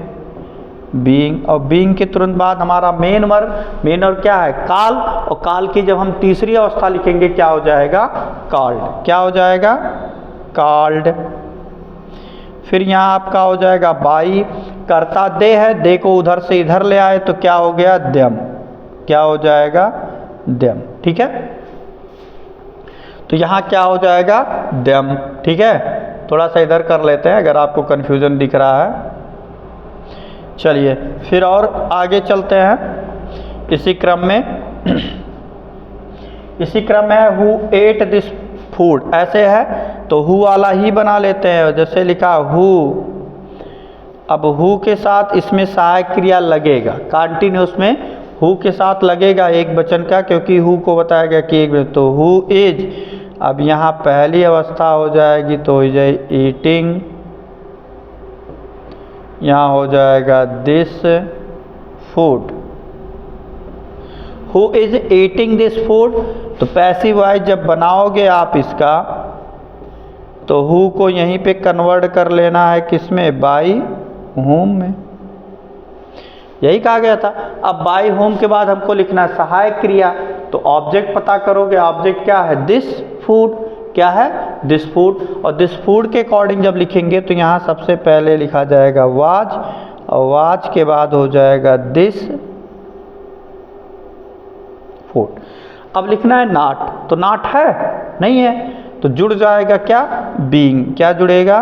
बीइंग, और बीइंग के तुरंत बाद हमारा मेन वर्ब क्या है काल, और काल की जब हम तीसरी अवस्था लिखेंगे क्या हो जाएगा कॉल्ड, क्या हो जाएगा कॉल्ड। फिर यहाँ आपका हो जाएगा बाई, कर्ता दे है, दे को उधर से इधर ले आए तो क्या हो गया देम, क्या हो जाएगा देम, ठीक है। तो यहाँ क्या हो जाएगा देम, ठीक है। थोड़ा सा इधर कर लेते हैं अगर आपको कन्फ्यूजन दिख रहा है। चलिए फिर और आगे चलते हैं इसी क्रम में। इसी क्रम में हु एट दिस फूड, ऐसे है तो हु वाला ही बना लेते हैं, जैसे लिखा हु। अब हु के साथ इसमें सहायक क्रिया लगेगा, कंटिन्यूस में हु के साथ लगेगा एक वचन का, क्योंकि हु को बताया गया कि एक, तो हु इज। अब यहाँ पहली अवस्था हो जाएगी तो हो जाए ईटिंग, यहाँ हो जाएगा this food, who is eating this food. तो पैसिव वॉइस जब बनाओगे आप इसका तो हु को यहीं पे कन्वर्ट कर लेना है किसमें बाई होम में, यही कहा गया था। अब बाई होम के बाद हमको लिखना है सहायक क्रिया, तो ऑब्जेक्ट पता करोगे, ऑब्जेक्ट क्या है दिस फूड, क्या है दिस फूड, और दिस फूड के अकॉर्डिंग जब लिखेंगे तो यहाँ सबसे पहले लिखा जाएगा वाज, और वाज के बाद हो जाएगा दिस फूड। अब लिखना है नाट, तो नाट है नहीं है तो जुड़ जाएगा क्या बीइंग, क्या जुड़ेगा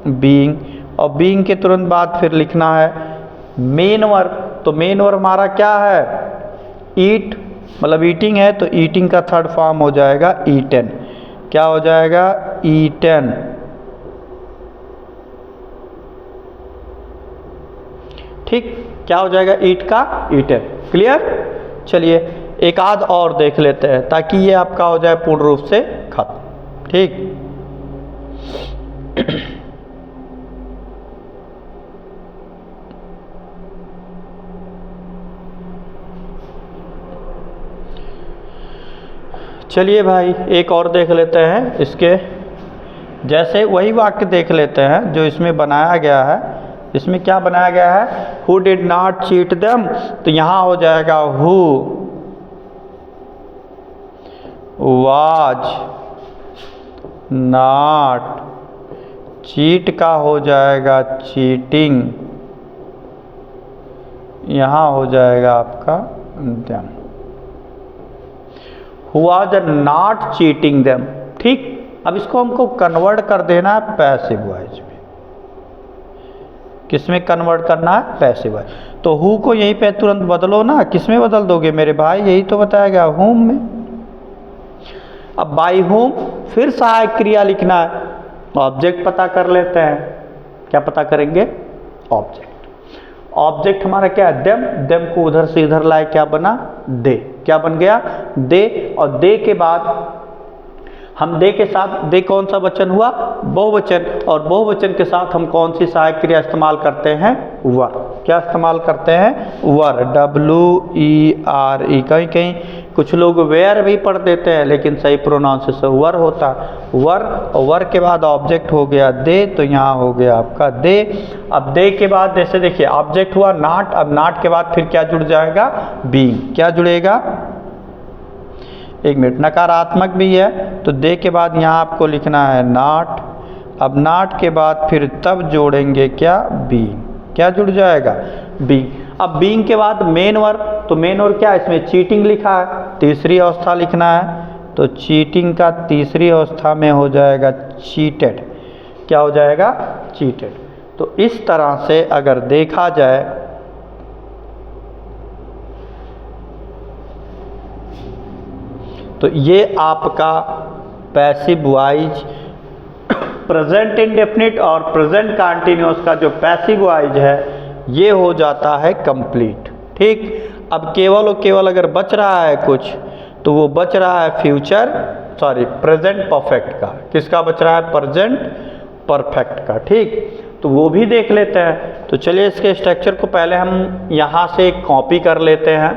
बीइंग, और बीइंग के तुरंत बाद फिर लिखना है मेन वर्ब, तो मेन वर्ब हमारा क्या है ईट, मतलब ईटिंग है तो ईटिंग का थर्ड फॉर्म हो जाएगा ईटन, क्या हो जाएगा ईटन, ठीक, क्या हो जाएगा ईट का ईटन, क्लियर। चलिए एक आध और देख लेते हैं ताकि ये आपका हो जाए पूर्ण रूप से खत्म, ठीक। चलिए भाई एक और देख लेते हैं इसके, जैसे वही वाक्य देख लेते हैं जो इसमें बनाया गया है। इसमें क्या बनाया गया है who did not cheat them, तो यहाँ हो जाएगा हु वाज नॉट, चीट का हो जाएगा चीटिंग, यहाँ हो जाएगा आपका them, who was not cheating them, ठीक। अब इसको हमको कन्वर्ट कर देना है पैसिव वॉइस में, किसमें कन्वर्ट करना है पैसिव वॉइस, तो हु को यहीं पे तुरंत बदलो ना, किसमें बदल दोगे मेरे भाई, यही तो बताया गया होम में। अब बाई होम फिर सहायक क्रिया लिखना है, ऑब्जेक्ट पता कर लेते हैं, क्या पता करेंगे ऑब्जेक्ट, ऑब्जेक्ट हमारा क्या है देम, देम को उधर से इधर लाए क्या बना दे, क्या बन गया दे, और दे के बाद हम दे के साथ, दे कौन सा वचन हुआ बहुवचन, और बहुवचन के साथ हम कौन सी सहायक क्रिया इस्तेमाल करते हैं वर, क्या इस्तेमाल करते हैं वर, WERE, कहीं कहीं कुछ लोग वेयर भी पढ़ देते हैं लेकिन सही प्रोनाउंसिएशन वर होता है वर, और वर के बाद ऑब्जेक्ट हो गया दे, तो यहाँ हो गया आपका दे। अब दे के बाद जैसे देखिए ऑब्जेक्ट हुआ नाट, अब नाट के बाद फिर क्या जुड़ जाएगा बीइंग, क्या जुड़ेगा एक मिनट, नकारात्मक भी है तो दे के बाद यहाँ आपको लिखना है नाट, अब नाट के बाद फिर तब जोड़ेंगे क्या बीइंग, क्या जुड़ जाएगा बीइंग। अब बीइंग के बाद मेन वर्ब, तो मेन वर्ब क्या है इसमें चीटिंग लिखा है, तीसरी अवस्था लिखना है, तो चीटिंग का तीसरी अवस्था में हो जाएगा चीटेड, क्या हो जाएगा चीटेड। तो इस तरह से अगर देखा जाए तो ये आपका पैसिव वॉइस प्रेजेंट इंडेफिनिट और प्रेजेंट कंटीन्यूअस का जो पैसिव वॉइस है ये हो जाता है कंप्लीट, ठीक। अब केवल और केवल अगर बच रहा है कुछ तो वो बच रहा है प्रेजेंट परफेक्ट का। किसका बच रहा है? प्रेजेंट परफेक्ट का। ठीक, तो वो भी देख लेते हैं। तो चलिए इसके स्ट्रक्चर को पहले हम यहाँ से कॉपी कर लेते हैं।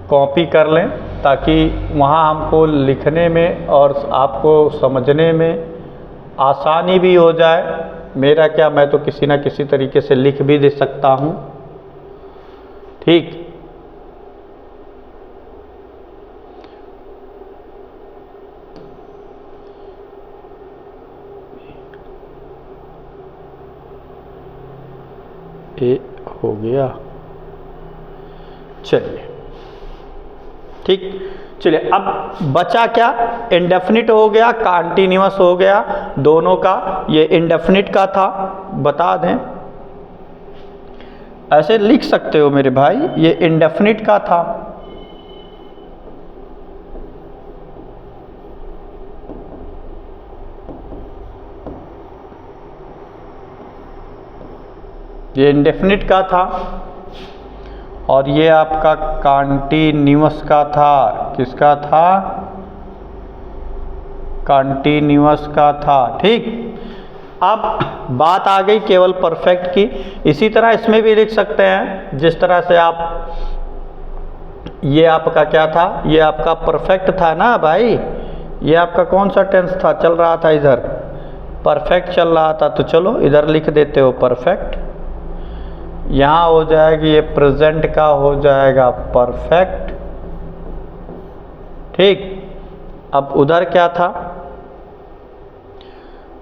कॉपी कर लें ताकि वहाँ हमको लिखने में और आपको समझने में आसानी भी हो जाए। मेरा क्या, मैं तो किसी ना किसी तरीके से लिख भी दे सकता हूँ। ठीक, ये हो गया। चलिए ठीक, चलिए अब बचा क्या? इंडेफिनिट हो गया, कंटीन्यूअस हो गया, दोनों का। ये इंडेफिनिट का था, बता दें, ऐसे लिख सकते हो मेरे भाई, ये इंडेफिनिट का था। ये इंडेफिनिट का था और ये आपका कंटीन्यूअस का था। किसका था? कंटीन्यूअस का था। ठीक, अब बात आ गई केवल परफेक्ट की। इसी तरह इसमें भी लिख सकते हैं, जिस तरह से आप, ये आपका क्या था? ये आपका परफेक्ट था ना भाई। ये आपका कौन सा टेंस था? चल रहा था इधर, परफेक्ट चल रहा था। तो चलो इधर लिख देते हो परफेक्ट। यहाँ हो जाएगी, ये प्रेजेंट का हो जाएगा परफेक्ट। ठीक, अब उधर क्या था?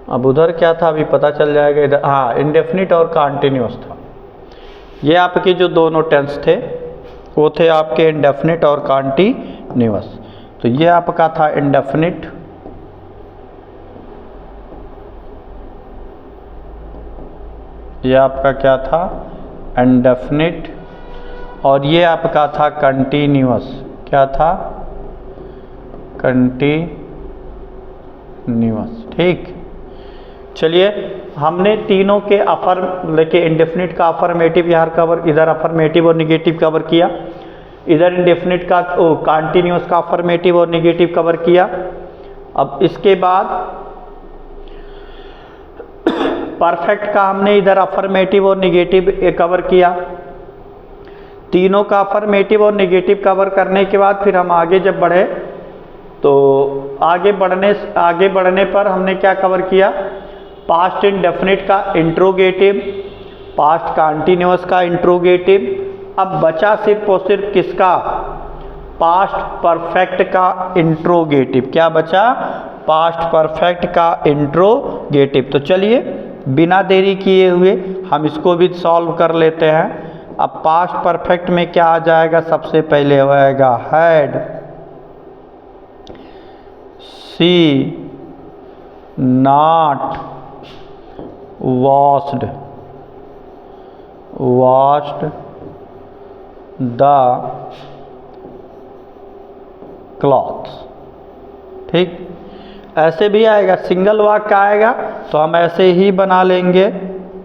अब उधर क्या था अभी पता चल जाएगा। इधर हाँ, इंडेफिनिट और कंटीन्यूअस था। ये आपके जो दोनों टेंस थे वो थे आपके इंडेफिनिट और कंटीन्यूअस। तो ये आपका था इंडेफिनिट, ये आपका क्या था? इंडेफिनिट। और ये आपका था कंटीन्यूअस। क्या था? कंटीन्यूअस। ठीक, चलिए हमने तीनों के लेके इंडेफिनिट का अफर्मेटिव यहाँ कवर, इधर अफर्मेटिव और निगेटिव कवर किया, इधर इंडेफिनिट का कंटीन्यूअस का अफर्मेटिव और निगेटिव कवर किया। अब इसके बाद परफेक्ट का हमने इधर अफर्मेटिव और निगेटिव कवर किया। तीनों का अफर्मेटिव और निगेटिव कवर करने के बाद फिर हम आगे जब बढ़े तो आगे बढ़ने पर हमने क्या कवर किया? पास्ट इंडेफिनिट का इंट्रोगेटिव, पास्ट कंटीन्यूअस का इंट्रोगेटिव। अब बचा सिर्फ और सिर्फ किसका? पास्ट परफेक्ट का इंट्रोगेटिव। क्या बचा? पास्ट परफेक्ट का इंट्रोगेटिव। तो चलिए बिना देरी किए हुए हम इसको भी सॉल्व कर लेते हैं। अब पास्ट परफेक्ट में क्या आ जाएगा? सबसे पहले होएगा had, she not washed the clothes. ठीक, ऐसे भी आएगा, सिंगल वाक्य आएगा तो हम ऐसे ही बना लेंगे।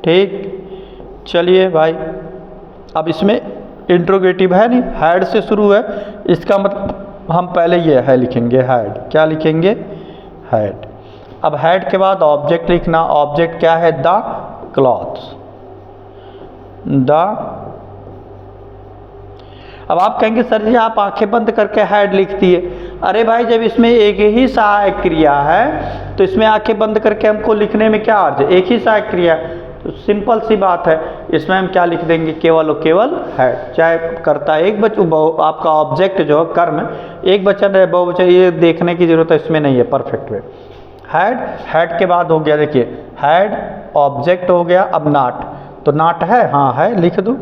ठीक, चलिए भाई, अब इसमें इंट्रोगेटिव है नहीं, हैड से शुरू है, इसका मतलब हम पहले ये है लिखेंगे हैड। क्या लिखेंगे? हैड। अब हैड के बाद ऑब्जेक्ट लिखना। ऑब्जेक्ट क्या है? The clothes. अब आप कहेंगे सर जी आप आंखें बंद करके हैड लिख दिए। अरे भाई जब इसमें एक ही सहायक क्रिया है तो इसमें आंखें बंद करके हमको लिखने में क्या अर्थ है? एक ही सहायक क्रिया है, तो सिंपल सी बात है, इसमें हम क्या लिख देंगे? केवल और केवल हैड। चाहे करता एक आपका ऑब्जेक्ट जो कर्म एक वचन है बहुवचन, ये देखने की जरूरत है इसमें नहीं है। परफेक्ट में हैड के बाद हो गया, देखिए हैड ऑब्जेक्ट हो गया। अब नॉट, तो नॉट है, हाँ है, लिख दूँ,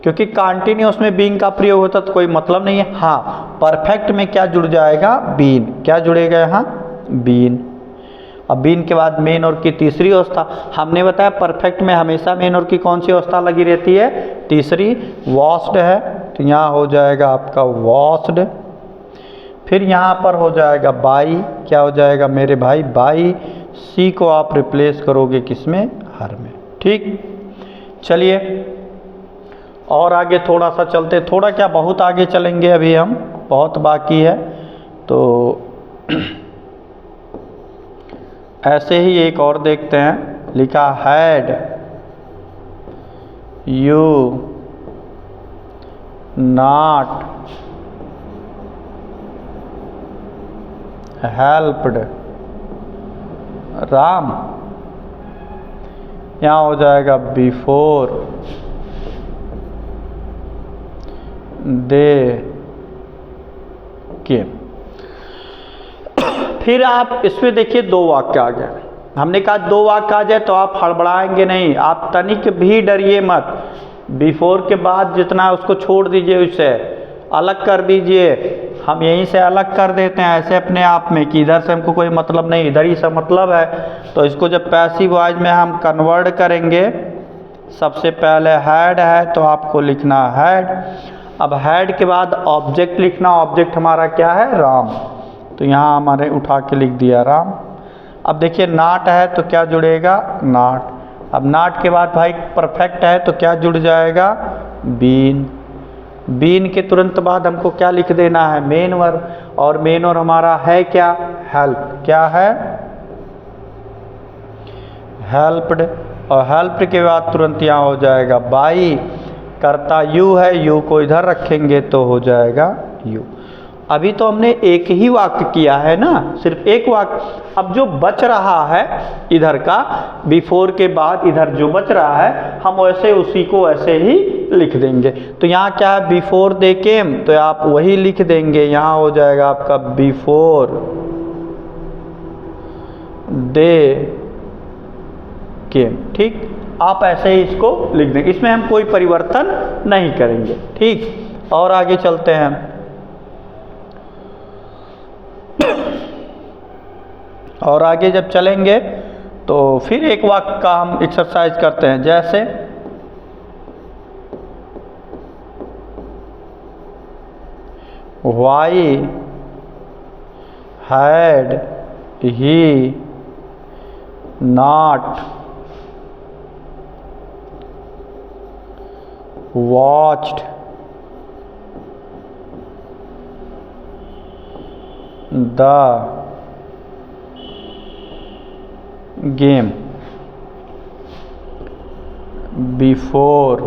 क्योंकि कंटीन्यूअस में बीइंग का प्रयोग होता तो कोई मतलब नहीं है। हाँ, परफेक्ट में क्या जुड़ जाएगा? बीन। क्या जुड़ेगा यहाँ? बीन। अब बीन के बाद मेन और की तीसरी अवस्था। हमने बताया परफेक्ट में हमेशा मेन और की कौन सी अवस्था लगी रहती है? तीसरी। वॉश्ड है तो यहाँ हो जाएगा आपका वॉश्ड। फिर यहाँ पर हो जाएगा बाई। क्या हो जाएगा मेरे भाई? बाई। सी को आप रिप्लेस करोगे किसमें, हर में। ठीक, चलिए और आगे थोड़ा सा चलते, थोड़ा क्या बहुत आगे चलेंगे, अभी हम बहुत बाकी है। तो ऐसे ही एक और देखते हैं, लिखा had you not helped Ram, यहाँ हो जाएगा बिफोर दे केम। फिर आप इसमें देखिए दो वाक्य आ गए। हमने कहा दो वाक्य आ जाए तो आप हड़बड़ाएंगे नहीं, आप तनिक भी डरिए मत। बिफोर के बाद जितना उसको छोड़ दीजिए, उससे अलग कर दीजिए। हम यहीं से अलग कर देते हैं ऐसे अपने आप में कि इधर से हमको कोई मतलब नहीं, इधर ही से मतलब है। तो इसको जब पैसिव वॉइस में हम कन्वर्ट करेंगे, सबसे पहले हैड है तो आपको लिखना हैड। अब हैड के बाद ऑब्जेक्ट लिखना, ऑब्जेक्ट हमारा क्या है, राम। तो यहाँ हमारे उठा के लिख दिया राम। अब देखिए नाट है तो क्या जुड़ेगा, नाट। अब नाट के बाद भाई परफेक्ट है तो क्या जुड़ जाएगा, बीन। बीन के तुरंत बाद हमको क्या लिख देना है, मेन वर्ब। और मेन वर्ब हमारा है क्या, हेल्प। क्या है, हेल्प्ड। और हेल्प के बाद तुरंत यहाँ हो जाएगा बाई। करता यू है, यू को इधर रखेंगे तो हो जाएगा यू। अभी तो हमने एक ही वाक्य किया है ना, सिर्फ एक वाक्य। अब जो बच रहा है इधर का, बिफोर के बाद इधर जो बच रहा है, हम वैसे उसी को ऐसे ही लिख देंगे। तो यहाँ क्या है, बिफोर दे केम, तो आप वही लिख देंगे। यहाँ हो जाएगा आपका बिफोर दे केम। ठीक, आप ऐसे ही इसको लिख देंगे, इसमें हम कोई परिवर्तन नहीं करेंगे। ठीक, और आगे चलते हैं। और आगे जब चलेंगे तो फिर एक वाक्य का हम एक्सरसाइज करते हैं, जैसे why had he not watched the game before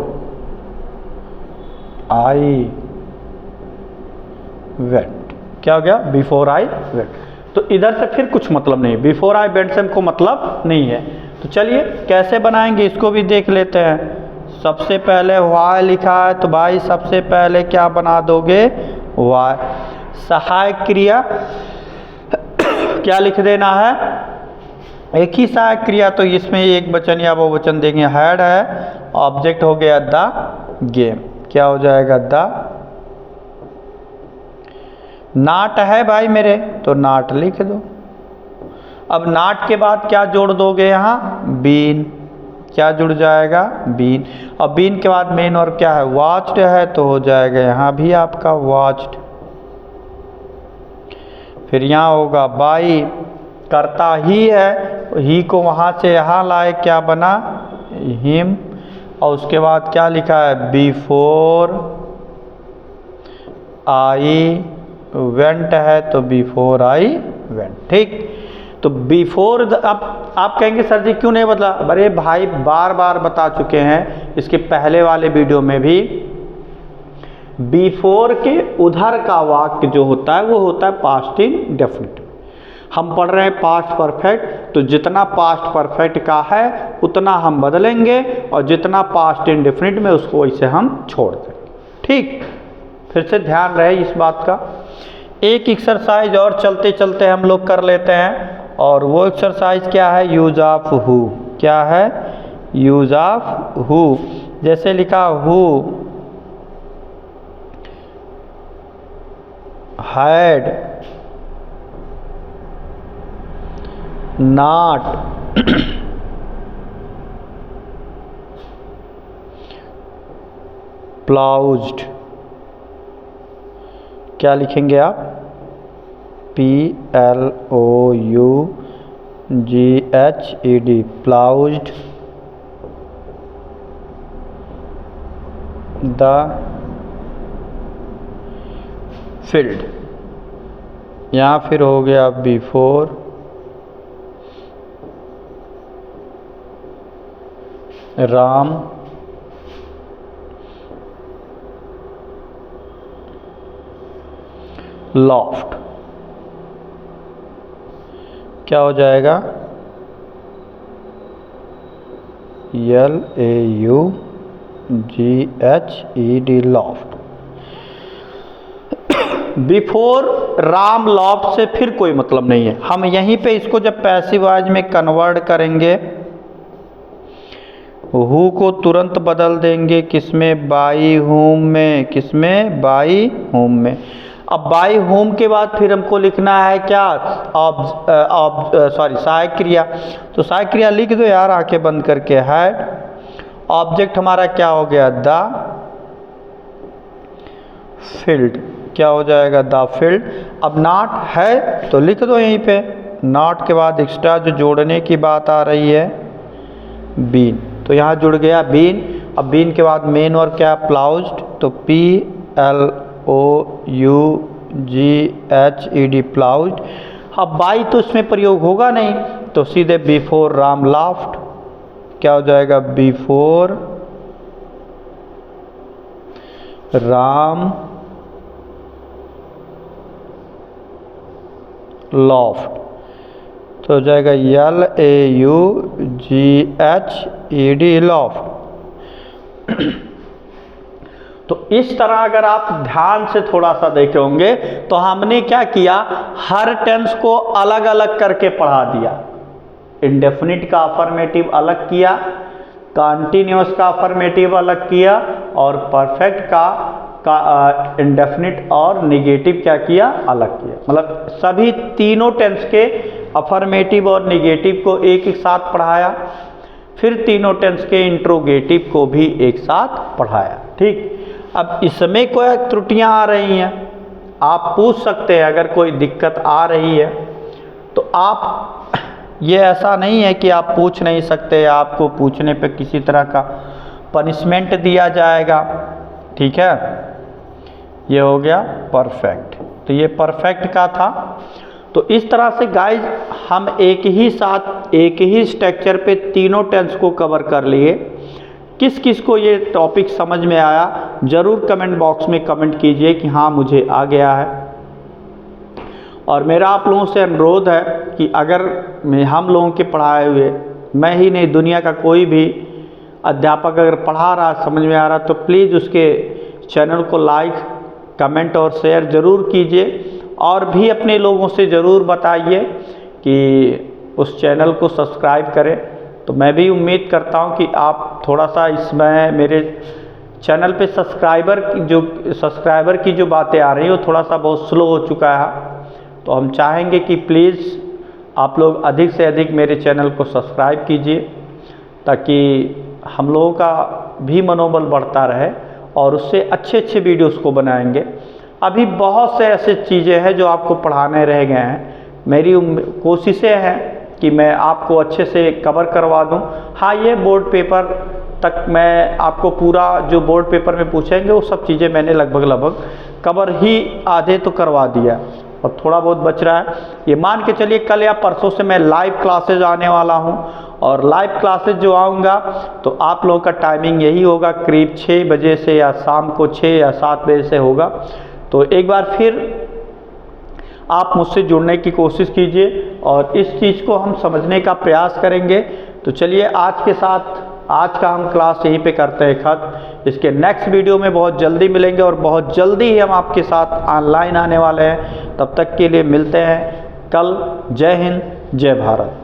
I went. क्या हो गया, बिफोर आई वेंट। तो इधर से फिर कुछ मतलब नहीं, बिफोर आई वेंट से हमको मतलब नहीं है। तो चलिए कैसे बनाएंगे इसको भी देख लेते हैं। सबसे पहले वाई लिखा है तो भाई सबसे पहले क्या बना दोगे, वाई। सहायक क्रिया क्या लिख देना है, एक ही सहायक क्रिया, तो इसमें एक वचन या बहुवचन देंगे। हैड है, ऑब्जेक्ट हो गया द गेम, क्या हो जाएगा द। नाट है भाई मेरे, तो नाट लिख दो। अब नाट के बाद क्या जोड़ दोगे यहाँ, बीन। क्या जुड़ जाएगा, बीन। और बीन के बाद मेन और क्या है, वॉच्ड है, तो हो जाएगा यहाँ भी आपका वॉच्ड। फिर यहाँ होगा बाई, करता ही है, ही को वहाँ से यहाँ लाए, क्या बना, हिम। और उसके बाद क्या लिखा है, बिफोर आई वेंट है, तो बिफोर आई वेंट। ठीक, तो बिफोर अब आप कहेंगे सर जी क्यों नहीं बदला। अरे भाई बार बार बता चुके हैं इसके पहले वाले वीडियो में भी, बिफोर के उधर का वाक्य जो होता है वो होता है पास्ट इंडेफिनिट। हम पढ़ रहे हैं पास्ट परफेक्ट, तो जितना पास्ट परफेक्ट का है उतना हम बदलेंगे, और जितना पास्ट इंडेफिनिट में उसको वैसे हम छोड़ देंगे। ठीक, फिर से ध्यान रहे इस बात का। एक एक्सरसाइज और चलते चलते हम लोग कर लेते हैं, और वो एक्सरसाइज क्या है, यूज ऑफ हु। क्या है, यूज ऑफ हु। जैसे लिखा हु हैड नॉट प्लाउज्ड। क्या लिखेंगे आप, PLOUDGED। GHED ploughed the field, या फिर हो गया बिफोर राम लॉफ्ट। क्या हो जाएगा? LAUGHED loft. Before Ram loft से फिर कोई मतलब नहीं है। हम यहीं पे इसको जब पैसिव वॉइस में कन्वर्ट करेंगे, हु को तुरंत बदल देंगे किसमें? बाई होम में। किसमें? बाई होम में। अब बाई होम के बाद फिर हमको लिखना है क्या? सहायक क्रिया। तो सहायक क्रिया लिख दो यार आंखें बंद करके। हैड। ऑब्जेक्ट हमारा क्या हो गया? The field. क्या हो जाएगा? The field. अब नॉट है तो लिख दो यहीं पे। नॉट के बाद एक्स्ट्रा जो जोड़ने की बात आ रही है, बीन, तो यहाँ जुड़ गया बीन। अब बीन के बाद मेन और क्या? प्लाउज्ड। तो PLOUGHED प्लाउज्ड। अब बाई तो इसमें प्रयोग होगा नहीं, तो सीधे बिफोर राम लाफ्ट। क्या हो जाएगा? बिफोर राम लॉफ्ट, तो हो जाएगा LAUGHED लॉफ्ट। तो इस तरह अगर आप ध्यान से थोड़ा सा देखे होंगे तो हमने क्या किया? हर टेंस को अलग अलग करके पढ़ा दिया। इंडेफिनिट का अफर्मेटिव अलग किया, कॉन्टिन्यूअस का अफर्मेटिव अलग किया, और परफेक्ट का इंडेफिनिट और निगेटिव क्या किया? अलग किया। मतलब सभी तीनों टेंस के अफर्मेटिव और निगेटिव को एक एक साथ पढ़ाया, फिर तीनों टेंस के इंट्रोगेटिव को भी एक साथ पढ़ाया। ठीक। अब इसमें कोई त्रुटियां आ रही हैं, आप पूछ सकते हैं। अगर कोई दिक्कत आ रही है तो आप, ये ऐसा नहीं है कि आप पूछ नहीं सकते, आपको पूछने पे किसी तरह का पनिशमेंट दिया जाएगा। ठीक है। ये हो गया परफेक्ट। तो ये परफेक्ट का था। तो इस तरह से गाइज हम एक ही साथ एक ही स्ट्रक्चर पे तीनों टेंस को कवर कर लिए। किस किस को ये टॉपिक समझ में आया ज़रूर कमेंट बॉक्स में कमेंट कीजिए कि हाँ मुझे आ गया है। और मेरा आप लोगों से अनुरोध है कि अगर हम लोगों के पढ़ाए हुए, मैं ही नहीं दुनिया का कोई भी अध्यापक अगर पढ़ा रहा, समझ में आ रहा, तो प्लीज़ उसके चैनल को लाइक, कमेंट और शेयर ज़रूर कीजिए। और भी अपने लोगों से ज़रूर बताइए कि उस चैनल को सब्सक्राइब करें। तो मैं भी उम्मीद करता हूं कि आप थोड़ा सा इसमें मेरे चैनल पे सब्सक्राइबर की जो बातें आ रही हैं वो थोड़ा सा बहुत स्लो हो चुका है। तो हम चाहेंगे कि प्लीज़ आप लोग अधिक से अधिक मेरे चैनल को सब्सक्राइब कीजिए, ताकि हम लोगों का भी मनोबल बढ़ता रहे और उससे अच्छे अच्छे वीडियोस को बनाएंगे। अभी बहुत से ऐसे चीज़ें हैं जो आपको पढ़ाने रह गए हैं। मेरी कोशिशें हैं कि मैं आपको अच्छे से कवर करवा दूं। हाँ, ये बोर्ड पेपर तक मैं आपको पूरा जो बोर्ड पेपर में पूछेंगे वो सब चीज़ें मैंने लगभग कवर ही आधे तो करवा दिया और थोड़ा बहुत बच रहा है। ये मान के चलिए कल या परसों से मैं लाइव क्लासेज आने वाला हूँ, और लाइव क्लासेज जो आऊँगा तो आप लोगों का टाइमिंग यही होगा, करीब 6 बजे से या शाम को 6 या 7 बजे से होगा। तो एक बार फिर आप मुझसे जुड़ने की कोशिश कीजिए और इस चीज़ को हम समझने का प्रयास करेंगे। तो चलिए आज का हम क्लास यहीं पे करते हैं खत्म। इसके नेक्स्ट वीडियो में बहुत जल्दी मिलेंगे और बहुत जल्दी ही हम आपके साथ ऑनलाइन आने वाले हैं। तब तक के लिए मिलते हैं कल। जय हिंद, जय भारत।